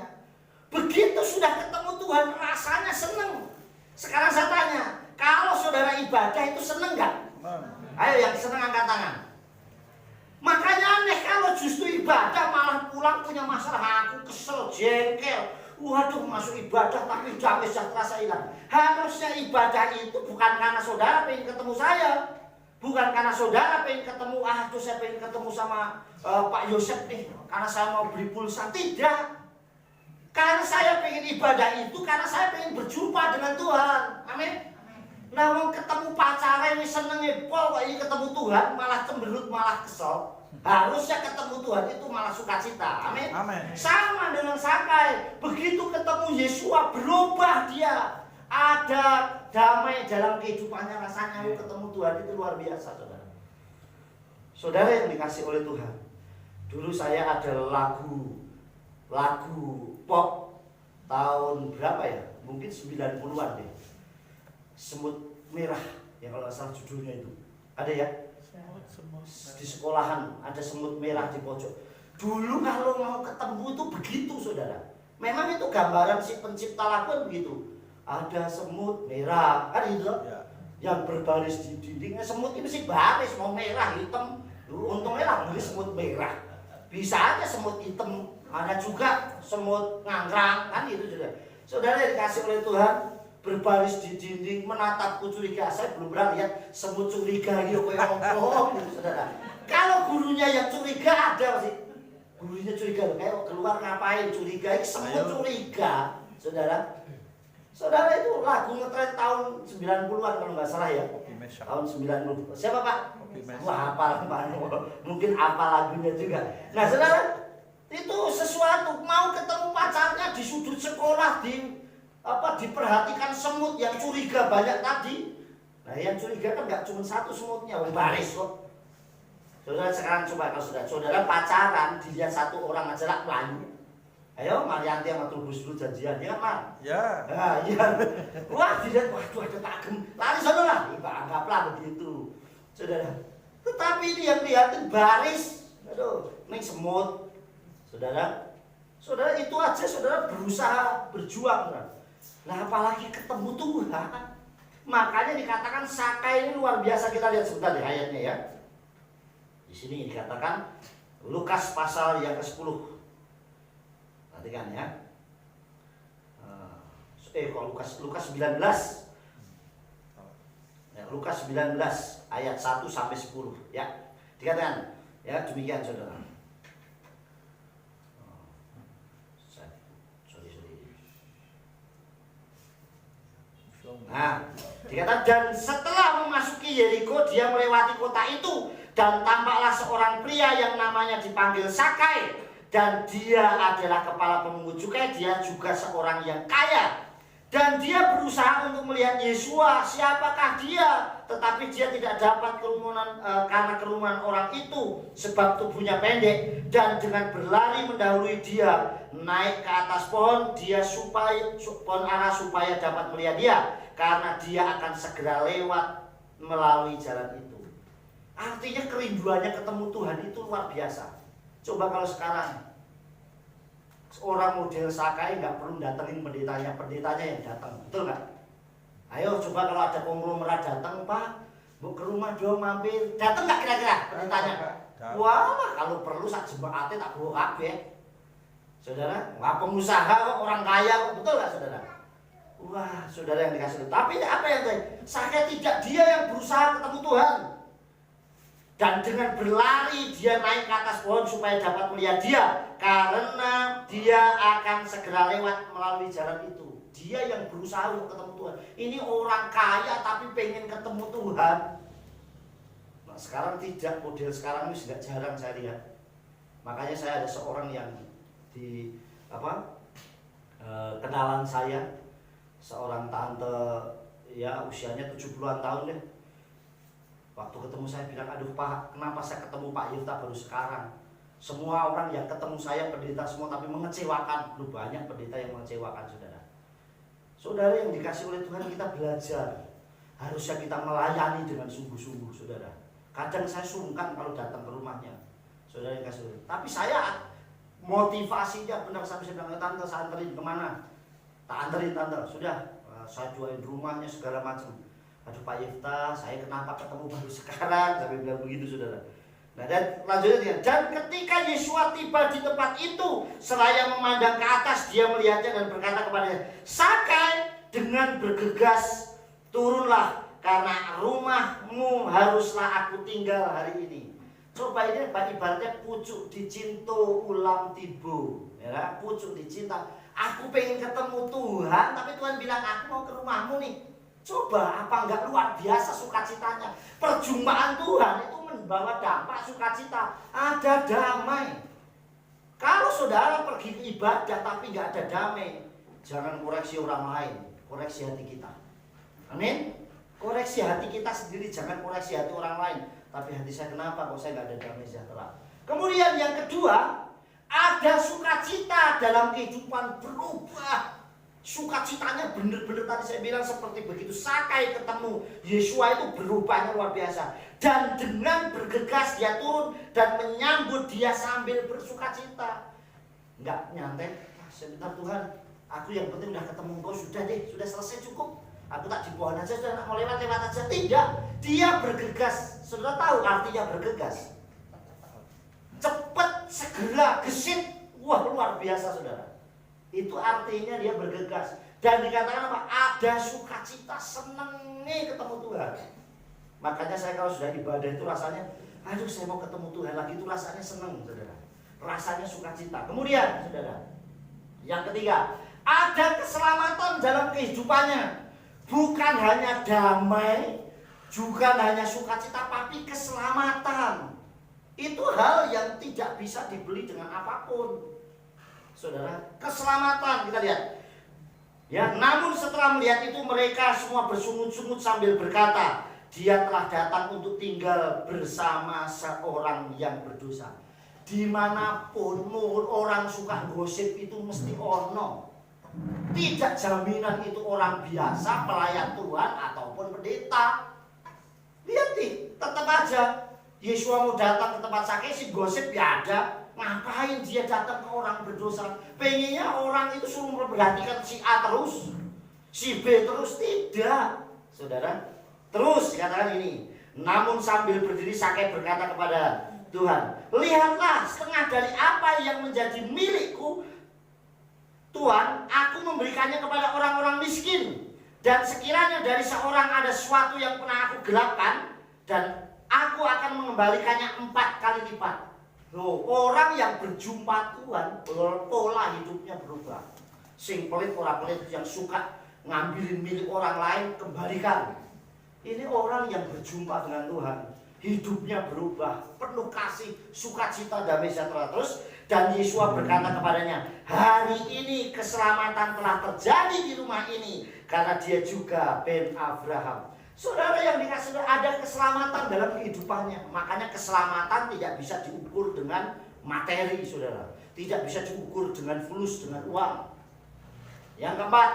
Begitu sudah ketemu Tuhan, rasanya senang. Sekarang saya tanya, kalau saudara ibadah itu senang nggak? Ayo yang senang angkat tangan. Makanya aneh kalau justru ibadah malah pulang punya masalah. Aku kesel, jengkel. Waduh, masuk ibadah tapi damai sejahtera hilang. Harusnya ibadah itu bukan karena saudara pengen ketemu saya, bukan karena saudara pengen ketemu, saya pengen ketemu sama Pak Yosef nih, karena saya mau beli pulsa. Tidak. Karena saya pengen ibadah itu karena saya pengen berjumpa dengan Tuhan. Amin. Nah, mau ketemu pacarnya ini seneng pol, kok ini ketemu Tuhan malah cemberut, malah kesel. Harusnya ketemu Tuhan itu malah sukacita. Amin. Amin. Sama dengan Sakai. Begitu ketemu Yesua berubah dia. Ada damai dalam kehidupannya, rasanya ketemu Tuhan itu luar biasa, saudara. Saudara yang dikasih oleh Tuhan. Dulu saya ada lagu pop tahun berapa ya? Mungkin 90-an deh. Semut merah, yang kalau salah judulnya itu. Ada ya? Di sekolahan ada semut merah di pojok. Dulu kalau mau ketemu itu begitu, saudara. Memang itu gambaran si pencipta lagu begitu. Ada semut merah, kan itu ya. Yang berbaris di dindingnya. Semut ini sih baris, mau merah, hitam. Untungnya lah beli semut merah. Bisa aja semut hitam. Ada juga semut ngangkrang, kan itu juga. Saudara yang dikasih oleh Tuhan, berbaris di dinding menatapku curiga. Saya belum pernah lihat semut curiga gitu kayak ompong gitu, saudara. Kalau gurunya yang curiga ada sih. Gurunya curiga, kayak keluar ngapain curiga, ini semut curiga, saudara. Saudara, itu lagu ngetren tahun 90-an kalau nggak salah ya. Tahun 90. Siapa Pak? Wah, hafal Pak. Mungkin apa lagunya juga. Nah, saudara, itu sesuatu mau ketemu pacarnya di sudut sekolah diperhatikan semut yang curiga banyak tadi. Nah, yang curiga kan nggak cuma satu semutnya, baris kok. Saudara sekarang coba kalau saudara pacaran dilihat satu orang aja lah Melayu. Ayo Marianti sama Trubus dulu janjian, ya kan Mar? Ya. Nah, iya. Wah, dilihat, waduh ada Pak Agem. Lari sana lah, anggaplah begitu. Saudara. Tetapi ini yang lihatin baris. Aduh, ini semut. Saudara. Saudara itu aja saudara berusaha berjuang. Nah, apalagi ketemu Tuhan. Makanya dikatakan Sakai ini luar biasa. Kita lihat sebentar di ayatnya ya. Di sini dikatakan Lukas pasal yang ke-10. Perhatikan ya. Lukas 19. Ya, Lukas 19 ayat 1 sampai 10 ya. Dikatakan ya demikian saudara. Nah, dikatakan dan setelah memasuki Yeriko dia melewati kota itu dan tampaklah seorang pria yang namanya dipanggil Sakai. Dan dia adalah kepala pemungut cukai, dia juga seorang yang kaya. Dan dia berusaha untuk melihat Yesua, siapakah dia. Tetapi dia tidak dapat karena kerumunan orang itu, sebab tubuhnya pendek. Dan dengan berlari mendahului dia, naik ke atas pohon, pohon ara supaya dapat melihat dia. Karena dia akan segera lewat melalui jalan itu. Artinya kerinduannya ketemu Tuhan itu luar biasa. Coba kalau sekarang orang model Sakai nggak perlu datengin pendetanya yang datang, betul nggak? Ayo coba kalau ada konglomerat datang, Pak, mau ke rumah dong mampir, datang nggak kira-kira pendetanya? Wah, kalau perlu sak jemaatnya tak bawa kabeh. Saudara, wah pengusaha kok orang kaya, betul nggak saudara? Wah, saudara yang dikasih. Tapi apa yang terjadi? Sakai tidak, dia yang berusaha ketemu Tuhan. Dan dengan berlari dia naik ke atas pohon supaya dapat melihat dia. Karena dia akan segera lewat melalui jalan itu. Dia yang berusaha untuk ketemu Tuhan. Ini orang kaya tapi pengen ketemu Tuhan. Nah sekarang tidak, model sekarang ini sudah jarang saya lihat. Makanya saya ada seorang yang kenalan saya. Seorang tante ya usianya 70-an tahun deh. Waktu ketemu saya bilang, aduh Pak, kenapa saya ketemu Pak Yifta baru sekarang? Semua orang yang ketemu saya pendeta semua tapi mengecewakan. Lu banyak pendeta yang mengecewakan saudara. Saudara yang dikasih oleh Tuhan kita belajar. Harusnya kita melayani dengan sungguh-sungguh saudara. Kadang saya sungkan kalau datang ke rumahnya. Saudara yang kasih oleh. Tapi saya motivasinya benar sampai saya bilang, tante saya anterin kemana? Tak anterin tante, sudah saya jualin rumahnya segala macam. Aduh Pak Yifta, saya kenapa ketemu baru sekarang? Sampai bilang begitu saudara. Nah dan lanjutnya, dan ketika Yesua tiba di tempat itu, seraya memandang ke atas, dia melihatnya dan berkata kepadanya, Sakai, dengan bergegas turunlah, karena rumahmu haruslah aku tinggal hari ini. Coba ini ibaratnya pucuk dicinto ulam tibo, ya, pucuk dicinta. Aku pengen ketemu Tuhan, tapi Tuhan bilang aku mau ke rumahmu nih. Coba apa enggak luar biasa sukacitanya. Perjumpaan Tuhan itu membawa dampak sukacita. Ada damai. Kalau saudara pergi ke ibadah tapi enggak ada damai, jangan koreksi orang lain, koreksi hati kita. Amin. Koreksi hati kita sendiri, jangan koreksi hati orang lain. Tapi hati saya kenapa kok saya enggak ada damai sejahtera. Kemudian yang kedua, ada sukacita dalam kehidupan berubah. Sukacitanya benar-benar tadi saya bilang seperti begitu. Sakai ketemu Yesua itu berubahnya luar biasa. Dan dengan bergegas dia turun dan menyambut dia sambil bersukacita. Enggak nyantai, sebentar Tuhan, aku yang penting udah ketemu Engkau, sudah deh, sudah selesai cukup. Aku tak di pohon aja, sudah mau lewat-lewat aja. Tidak, dia bergegas. Saudara tahu artinya bergegas? Cepat, segera, gesit. Wah luar biasa saudara. Itu artinya dia bergegas. Dan dikatakan apa? Ada sukacita, senengnya ketemu Tuhan. Makanya saya kalau sudah ibadah itu rasanya, aduh saya mau ketemu Tuhan lagi, itu rasanya seneng, saudara. Rasanya sukacita. Kemudian, saudara, yang ketiga, ada keselamatan dalam kehidupannya. Bukan hanya damai, bukan hanya sukacita, tapi keselamatan. Itu hal yang tidak bisa dibeli dengan apapun. Saudara, keselamatan kita lihat. Ya, namun setelah melihat itu mereka semua bersungut-sungut sambil berkata, Dia telah datang untuk tinggal bersama seorang yang berdosa. Dimanapun orang suka gosip itu mesti ono. Tidak jaminan itu orang biasa, pelayan Tuhan ataupun pendeta. Lihat nih, tetap aja Yesus mau datang ke tempat sakit, si gosip ya ada. Ngapain dia datang ke orang berdosa? Pengennya orang itu suruh memperhatikan si A terus, si B terus. Tidak, saudara. Terus katakan ini. Namun sambil berdiri Zakheus berkata kepada Tuhan, lihatlah setengah dari apa yang menjadi milikku, Tuhan, aku memberikannya kepada orang-orang miskin. Dan sekiranya dari seorang ada sesuatu yang pernah aku gelapkan, dan aku akan mengembalikannya 4 kali lipat. Loh, orang yang berjumpa Tuhan, pola hidupnya berubah. Sing pelit, orang pelit yang suka ngambilin milik orang lain, kembalikan. Ini orang yang berjumpa dengan Tuhan, hidupnya berubah, penuh kasih, sukacita, damai sejahtera. Terus, dan Yesus berkata kepadanya, hari ini keselamatan telah terjadi di rumah ini, karena dia juga ben Abraham. Saudara yang dikasih, ada keselamatan dalam kehidupannya. Makanya keselamatan tidak bisa diukur dengan materi, saudara. Tidak bisa diukur dengan fulus, dengan uang. Yang keempat,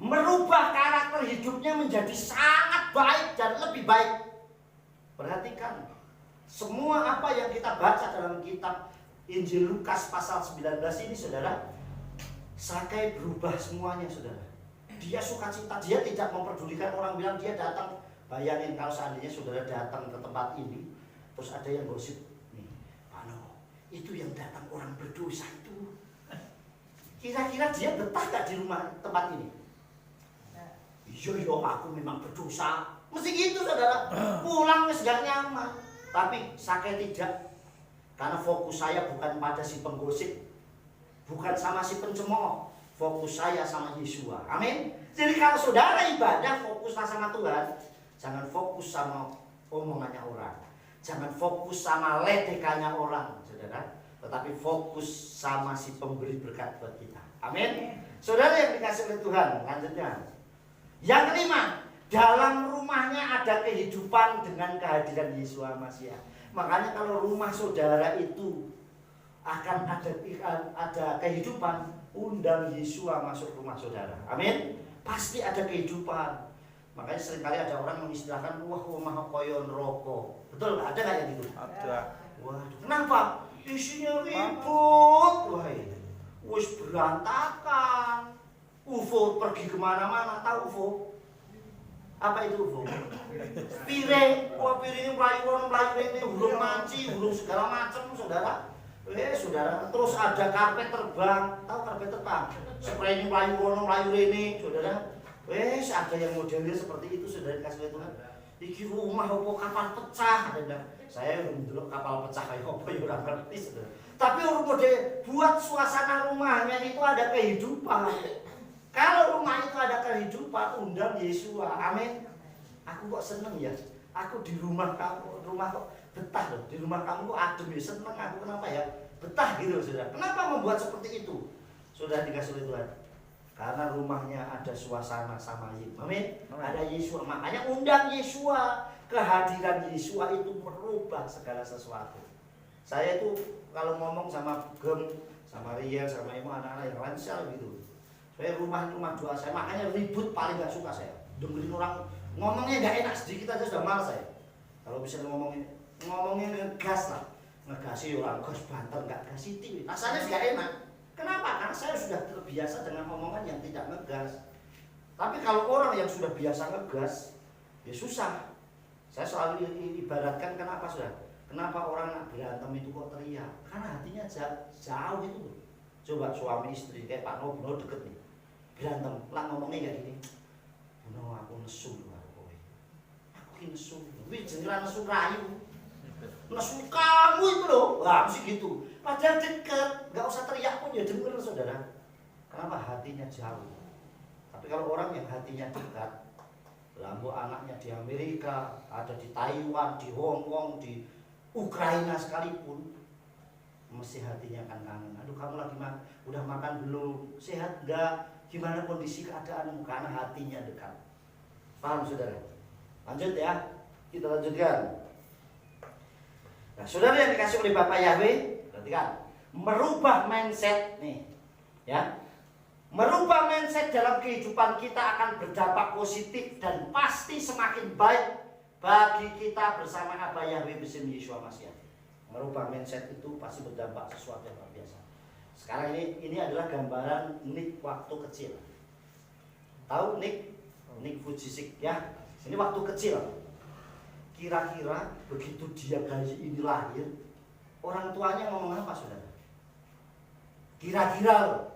merubah karakter hidupnya menjadi sangat baik dan lebih baik. Perhatikan, semua apa yang kita baca dalam kitab Injil Lukas pasal 19 ini, saudara, Zakheus berubah semuanya, saudara. Dia sukacita, dia tidak memperdulikan orang bilang dia datang. Bayangin kalau seandainya saudara datang ke tempat ini, terus ada yang gosip, nih, Pano, itu yang datang orang berdosa itu. Kira-kira dia betah gak di rumah tempat ini? Iya, aku memang berdosa. Mesti gitu, saudara. Pulang wis gak nyaman. Tapi Zakheus tidak. Karena fokus saya bukan pada si penggosip, bukan sama si pencemooh. Fokus saya sama Yesus. Amin. Jadi kalau saudara ibadah, fokuslah sama Tuhan. Jangan fokus sama omongannya orang. Jangan fokus sama ledekannya orang, saudara. Tetapi fokus sama si pemberi berkat buat kita. Amin. Saudara yang dikasih oleh Tuhan, lanjutnya. Yang kelima, dalam rumahnya ada kehidupan dengan kehadiran Yesus Masiah. Makanya kalau rumah saudara itu akan ada kehidupan, undang Yesus masuk rumah saudara. Amin. Pasti ada kehidupan. Makanya seringkali ada orang mengistilahkan, wah rumah koyon rokok. Betul nggak? Ada nggak yang gitu? Ada. Waduh, kenapa? Isinya ribut. Wah, wis berantakan. UFO pergi kemana-mana. Tahu UFO? Apa itu UFO? Piring. Wah, piringnya melayu ini, burung manci, burung segala macam, saudara. Saudara, terus ada karpet terbang. Tahu karpet terbang? Seperti melayu ini, saudara. Ada yang modelnya seperti itu, saudara, dikasih Tuhan. Iki rumah apa kapal pecah, ada. Saya dulu kapal pecah kayak apa ya orang ngerti, saudara. Tapi model buat suasana rumahnya itu ada kehidupan. Kalau rumah itu ada kehidupan, undang Yesus. Amin. Aku kok seneng ya. Aku di rumah kamu, rumah kok betah loh. Di rumah kamu kok adem ya, seneng aku. Kenapa ya? Betah gitu loh, saudara. Kenapa membuat seperti itu? Sudah dikasih oleh Tuhan. Karena rumahnya ada suasana sama Yesus. Amin. Ada Yesus. Makanya undang Yesus. Kehadiran Yesus itu merubah segala sesuatu. Saya itu kalau ngomong sama Gem, sama Riel, sama Imo, anak-anak yang lain saya gitu. Saya rumah doa saya. Makanya ribut paling gak suka saya. Dengerin orang ngomongnya gak enak, sedikit aja sudah malas saya. Kalau bisa ngomongnya ngegas lah. Ngegasi orang, gas banter, gak gas itu. Rasanya gak enak. Kenapa? Karena saya sudah terbiasa dengan omongan yang tidak ngegas. Tapi kalau orang yang sudah biasa ngegas, ya susah. Saya selalu ibaratkan kenapa sudah? Kenapa orang nak berantem itu kok teriak? Karena hatinya jauh itu. Coba suami istri kayak Pak Nono deket nih, berantem, lah ngomongnya kayak gini. No, aku nesu lho kowe. Aku ki nesu. Kuwi jenenge nesu rayu. Nesu kamu itu loh. Wah, mesti gitu. Padahal deket, enggak usah teriak pun ya denger saudara. Kenapa? Hatinya jauh. Tapi kalau orang yang hatinya dekat, lambo anaknya di Amerika, ada di Taiwan, di Hong Kong, di Ukraina sekalipun, mesti hatinya akan kangen. Aduh, kamu lagi udah makan belum? Sehat enggak? Gimana kondisi keadaanmu? Karena hatinya dekat. Paham saudara? Lanjut ya, kita lanjutkan. Nah, saudara yang dikasih oleh Bapak Yahweh, perhatikan, merubah mindset nih, ya. Merubah mindset dalam kehidupan kita akan berdampak positif dan pasti semakin baik bagi kita bersama Abah Yahweh bersama Yeshua Mashiach. Merubah mindset itu pasti berdampak sesuatu yang luar biasa. Sekarang ini adalah gambaran Nick waktu kecil. Tahu Nick Fujisik ya? Ini waktu kecil. Kira-kira begitu dia bayi ini lahir, orang tuanya ngomong apa saudara? Kira-kira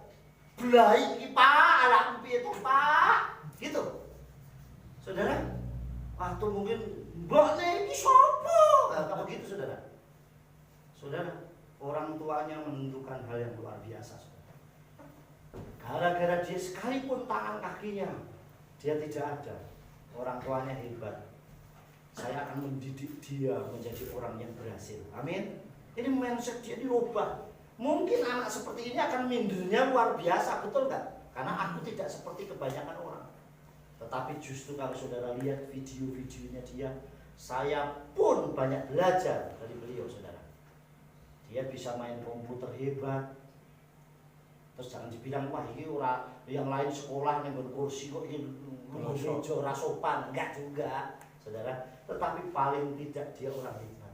belai iki Pak, anakku piye to Pak? Gitu. Saudara, waktu mungkin mbokne iki sapa? Apa begitu saudara? Saudara, orang tuanya menentukan hal yang luar biasa saudara. Gara-gara dia sekalipun tangan kakinya dia tidak ada, orang tuanya hebat. Saya akan mendidik dia menjadi orang yang berhasil. Amin. Ini mindset dia dirubah. Mungkin anak seperti ini akan mindernya luar biasa, betul nggak? Karena aku tidak seperti kebanyakan orang. Tetapi justru kalau saudara lihat video-videonya dia, saya pun banyak belajar dari beliau saudara. Dia bisa main komputer hebat. Terus jangan dibilang wah ini orang yang lain sekolah yang berkursi kok ini meja rasopan, enggak juga saudara. Tetapi paling tidak dia orang hebat.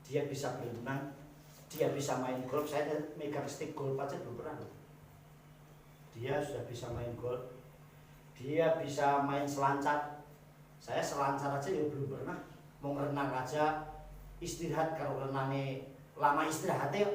Dia bisa berenang, dia bisa main golf. Saya megang stick golf aja belum pernah loh. Dia sudah bisa main golf. Dia bisa main selancar. Saya selancar aja ya belum pernah. Mau renang aja istirahat, kalau renangnya lama istirahat ya.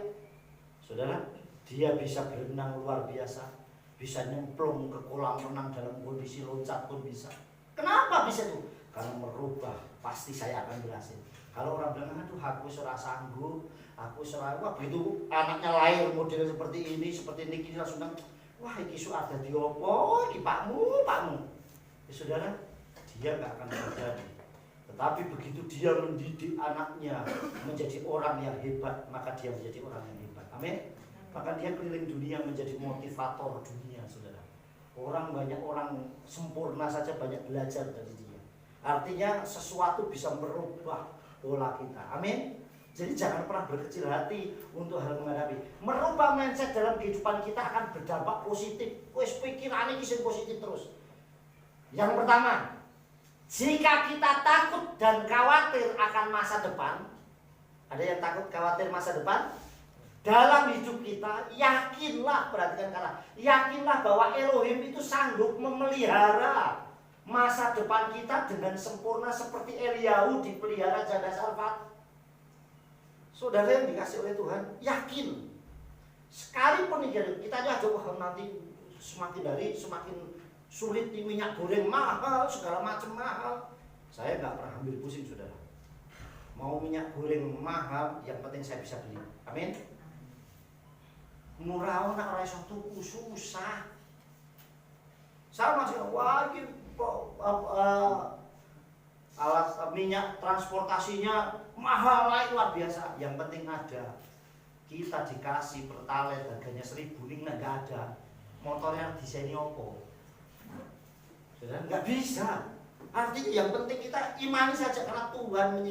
Saudara, dia bisa berenang luar biasa. Bisa nyemplung ke kolam renang dalam kondisi loncat pun bisa. Kenapa bisa tuh? Karena merubah, pasti saya akan berhasil. Kalau orang bilang, aduh aku sudah sanggup, aku sudah, wah begitu anaknya lahir model seperti ini Niki langsung bilang, wah iki su ada di opo, iki pakmu. Ya saudara, dia nggak akan terjadi. Tetapi begitu dia mendidik anaknya menjadi orang yang hebat, maka dia menjadi orang yang hebat. Amin. Maka dia keliling dunia menjadi motivator dunia, saudara. Banyak orang sempurna saja banyak belajar dari dia. Artinya sesuatu bisa merubah pola kita. Amin. Jadi jangan pernah berkecil hati untuk hal menghadapi. Merubah mindset dalam kehidupan kita akan berdampak positif. Wes pikirannya sing positif terus. Yang pertama, jika kita takut dan khawatir akan masa depan, ada yang takut khawatir masa depan? Dalam hidup kita, yakinlah, perhatikan kata, yakinlah bahwa Elohim itu sanggup memelihara masa depan kita dengan sempurna seperti Eliyahu dipelihara janda Sarfat. Saudara yang dikasih oleh Tuhan, yakin. Sekalipun kita aja nanti semakin sulit, minyak goreng mahal, segala macam mahal. Saya nggak pernah ambil pusing saudara. Mau minyak goreng mahal, yang penting saya bisa beli. Amin. Murah nak ora iso tuku susah. Sama sih, wah ini alat minyak transportasinya mahal lah, luar biasa. Yang penting ada. Kita dikasih pertalite harganya 1.000 ning nggak ada. Motornya desainnya opo? Sudah nggak bisa. Artinya yang penting kita imani saja karena Tuhan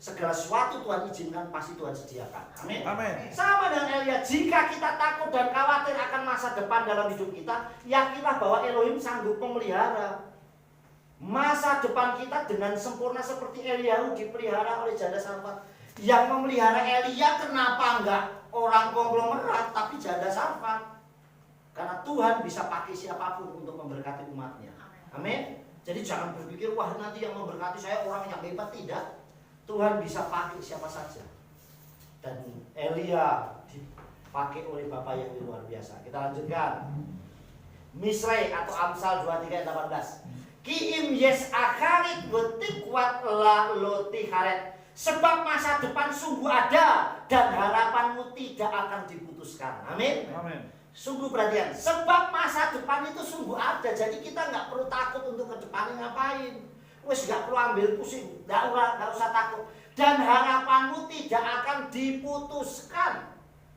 segala sesuatu Tuhan izinkan, pasti Tuhan sediakan. Amin. Amin. Sama dengan Elia, jika kita takut dan khawatir akan masa depan dalam hidup kita, yakinlah bahwa Elohim sanggup memelihara masa depan kita dengan sempurna seperti Eliyahu dipelihara oleh janda Sarfat. Yang memelihara Elia kenapa enggak orang konglomerat tapi janda Sarfat? Karena Tuhan bisa pakai siapapun untuk memberkati umatnya. Amin. Jadi jangan berpikir wah nanti yang memberkati saya orang yang hebat, tidak. Tuhan bisa pakai siapa saja. Dan Elia dipakai oleh Bapa yang luar biasa. Kita lanjutkan. Misrai atau Amsal 23 ayat 18. Kiim yes akarit betik kuat la loti haret. Sebab masa depan sungguh ada dan harapanmu tidak akan diputuskan. Amin. Amin. Sungguh perhatian. Sebab masa depan itu sungguh ada. Jadi kita nggak perlu takut untuk ke depannya ngapain. Wes nggak perlu ambil pusing. Nggak usah takut. Dan harapanmu tidak akan diputuskan.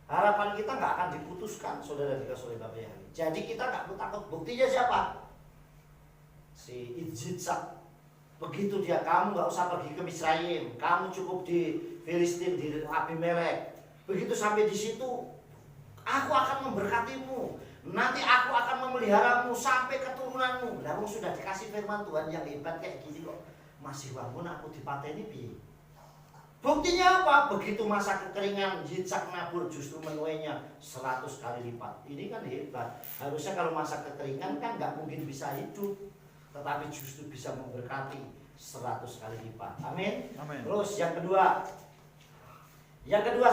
Harapan kita nggak akan diputuskan, saudara dikasih oleh Bapak Yahweh. Jadi kita nggak perlu takut. Buktinya siapa? Si Yitzhak. Begitu dia, kamu nggak usah pergi ke Misraim, kamu cukup di Filistin, di Abimelek. Begitu sampai di situ, aku akan memberkatimu. Nanti aku akan memeliharamu sampai keturunanmu. Lalu sudah dikasih firman Tuhan yang hebat kayak gini kok masih bangun aku dipateni piye? Buktinya apa? Begitu masa kekeringan, Yitzhak nabur justru menuainya 100 kali lipat. Ini kan hebat. Harusnya kalau masa kekeringan kan nggak mungkin bisa hidup, tetapi justru bisa memberkati 100 kali lipat. Amin. Amin. Terus yang kedua,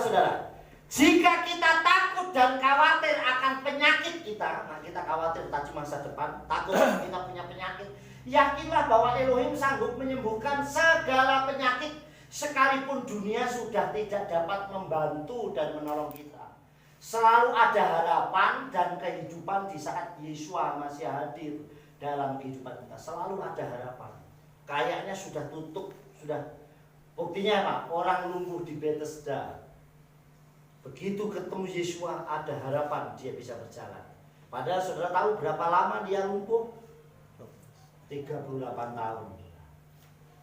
saudara, jika kita takut dan khawatir akan penyakit kita, nah kita khawatir tadi masa depan, takut kita punya penyakit, yakinlah bahwa Elohim sanggup menyembuhkan segala penyakit. Sekalipun dunia sudah tidak dapat membantu dan menolong kita, selalu ada harapan dan kehidupan di saat Yesua masih hadir dalam kehidupan kita. Selalu ada harapan. Kayaknya sudah tutup, sudah. Buktinya apa? Orang lumpuh di Bethesda. Begitu ketemu Yesua ada harapan dia bisa berjalan. Padahal saudara tahu berapa lama dia lumpuh? 38 tahun.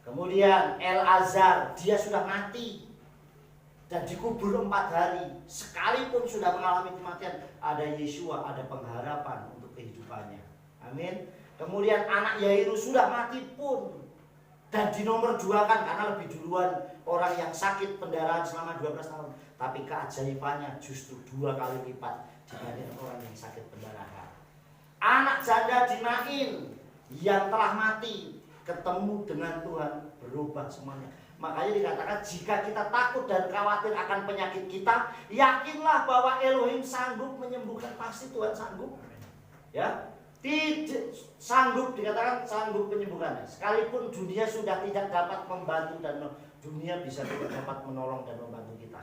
Kemudian El-Azhar, dia sudah mati dan dikubur 4 hari. Sekalipun sudah mengalami kematian, ada Yesua, ada pengharapan untuk kehidupannya. Amin. Kemudian anak Yairus sudah mati pun dan dinomor 2 kan, karena lebih duluan orang yang sakit pendarahan selama 12 tahun. Tapi keajaibannya justru 2 kali lipat dibanding orang yang sakit pendarahan. Anak janda di Nain yang telah mati ketemu dengan Tuhan, berubah semuanya. Makanya dikatakan jika kita takut dan khawatir akan penyakit kita, yakinlah bahwa Elohim sanggup menyembuhkan. Pasti Tuhan sanggup. Ya, tidak sanggup, dikatakan sanggup menyembuhkan. Sekalipun dunia sudah tidak dapat membantu dan dunia bisa tidak dapat menolong dan membantu kita,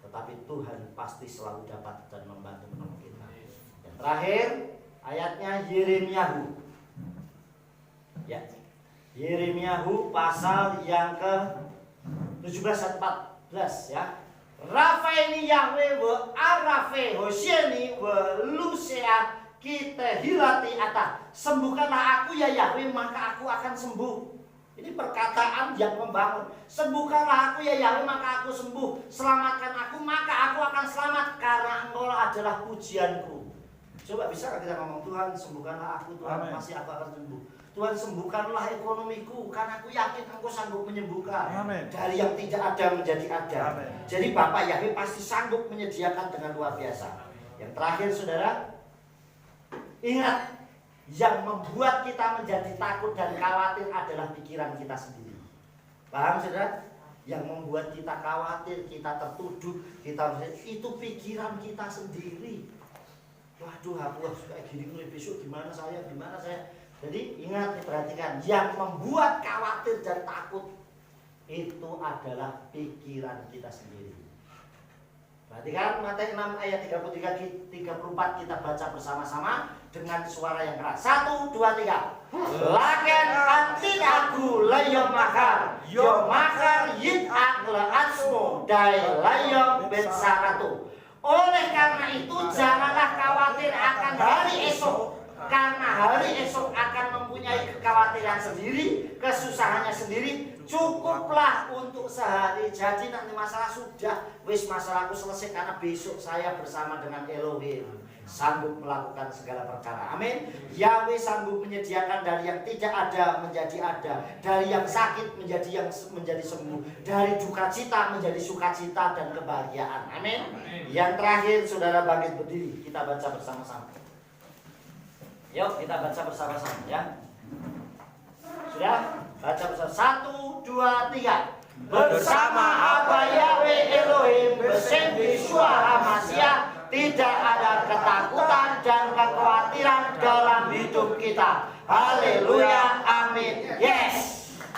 tetapi Tuhan pasti selalu dapat dan membantu menolong kita. Yang terakhir ayatnya Yeremiyahu. Ya. Yeremiyahu pasal yang ke-17 ayat 14 ya. Rafaini Yahweh wa arafe hosyeni wa lusea kita hilati ata. Sembuhkanlah aku ya Yahweh maka aku akan sembuh. Ini perkataan yang membangun. Sembuhkanlah aku ya Yahweh maka aku sembuh. Selamatkan aku maka aku akan selamat, karena Engkau adalah pujianku. Coba bisa kita ngomong, Tuhan sembuhkanlah aku, Tuhan Amen. pasti aku akan sembuh. Tuhan sembuhkanlah ekonomiku, karena aku yakin Engkau sanggup menyembuhkan. Amen. Dari yang tidak ada menjadi ada. Amen. Jadi Bapak Yahweh pasti sanggup menyediakan dengan luar biasa. Yang terakhir saudara, ingat, yang membuat kita menjadi takut dan khawatir adalah pikiran kita sendiri. Paham saudara? Yang membuat kita khawatir, kita tertuduh, itu pikiran kita sendiri. Waduh, aku harus kayak gini mulai besok, gimana saya. Jadi ingat, perhatikan, yang membuat khawatir dan takut itu adalah pikiran kita sendiri. Perhatikan Matius 6 ayat 33-34, kita baca bersama-sama dengan suara yang keras. 1, 2, 3. Laken anti aku layom makar, yo makar yitak leatsmo dai layom betsaratu. Oleh karena itu janganlah khawatir akan hari esok, karena hari esok akan mempunyai kekhawatiran sendiri, kesusahannya sendiri. Cukuplah untuk sehari. Jadi nanti masalah sudah, wis masalahku selesai karena besok saya bersama dengan Elohim sanggup melakukan segala perkara. Amin. Yahweh sanggup menyediakan dari yang tidak ada menjadi ada, dari yang sakit menjadi sembuh, dari duka cita menjadi sukacita dan kebahagiaan. Amin. Yang terakhir saudara bangkit berdiri, kita baca bersama-sama. Yuk kita baca bersama-sama ya. Sudah? Baca bersama. 1, 2, 3. Bersama Abba Yahweh Elohim bersembih suara Masya tidak ada ketakutan dan kekhawatiran dalam hidup kita. Haleluya, amin. Yes.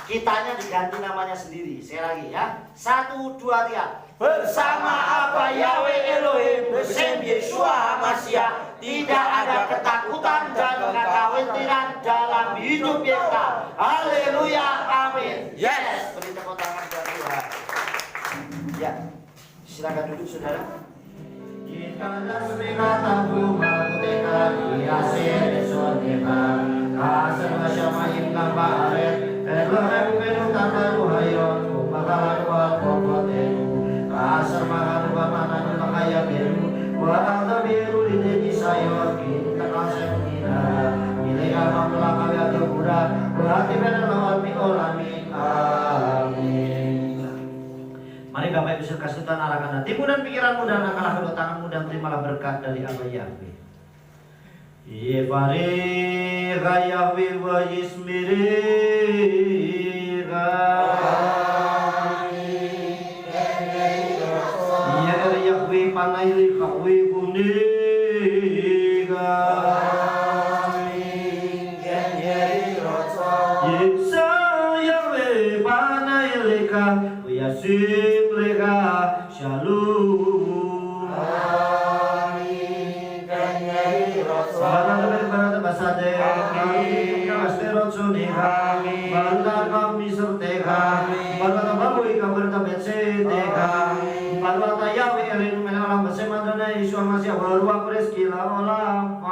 Kitanya diganti namanya sendiri. Saya lagi ya. 1, 2, 3. Bersama apa Yahweh Elohim bersama Yeshua HaMashiach, tidak ada ketakutan dan kekhawatiran dalam hidup kita. Haleluya, amin. Yes. Beri tepuk tangan buat Tuhan. Ya, silakan duduk saudara. Kita nasmikata bunga puteka diasir soneka kasar masyamayim nambaret Elohim penutan baruhayon kumakalan wal kokotenu kasar makan mananu makaya biru wa biru di sayor kita kasar mengira ilaiha mamlaka ya tebura wa hati benar lawal mi olami amin. Mari Bapak Ibu serta Sultan arahkan hatimu dan pikiranmu dan angkatlah kedua tanganmu dan terimalah berkat dari Allah Yahweh. Yevareka Yahweh wa yismireka. Yahweh panai Yahweh bunega. Yesa Yahweh panai leka Yasib leka shalom. Amin. Kanyai rosa. Barat basade. Amin. Kasterot sunika. Amin. Barat kami serteka. Barat babu ika bertabet seteka. Barat Yahweh elinu menalam bersama dengan Yeshua Mashiach berubah rezeki la olam.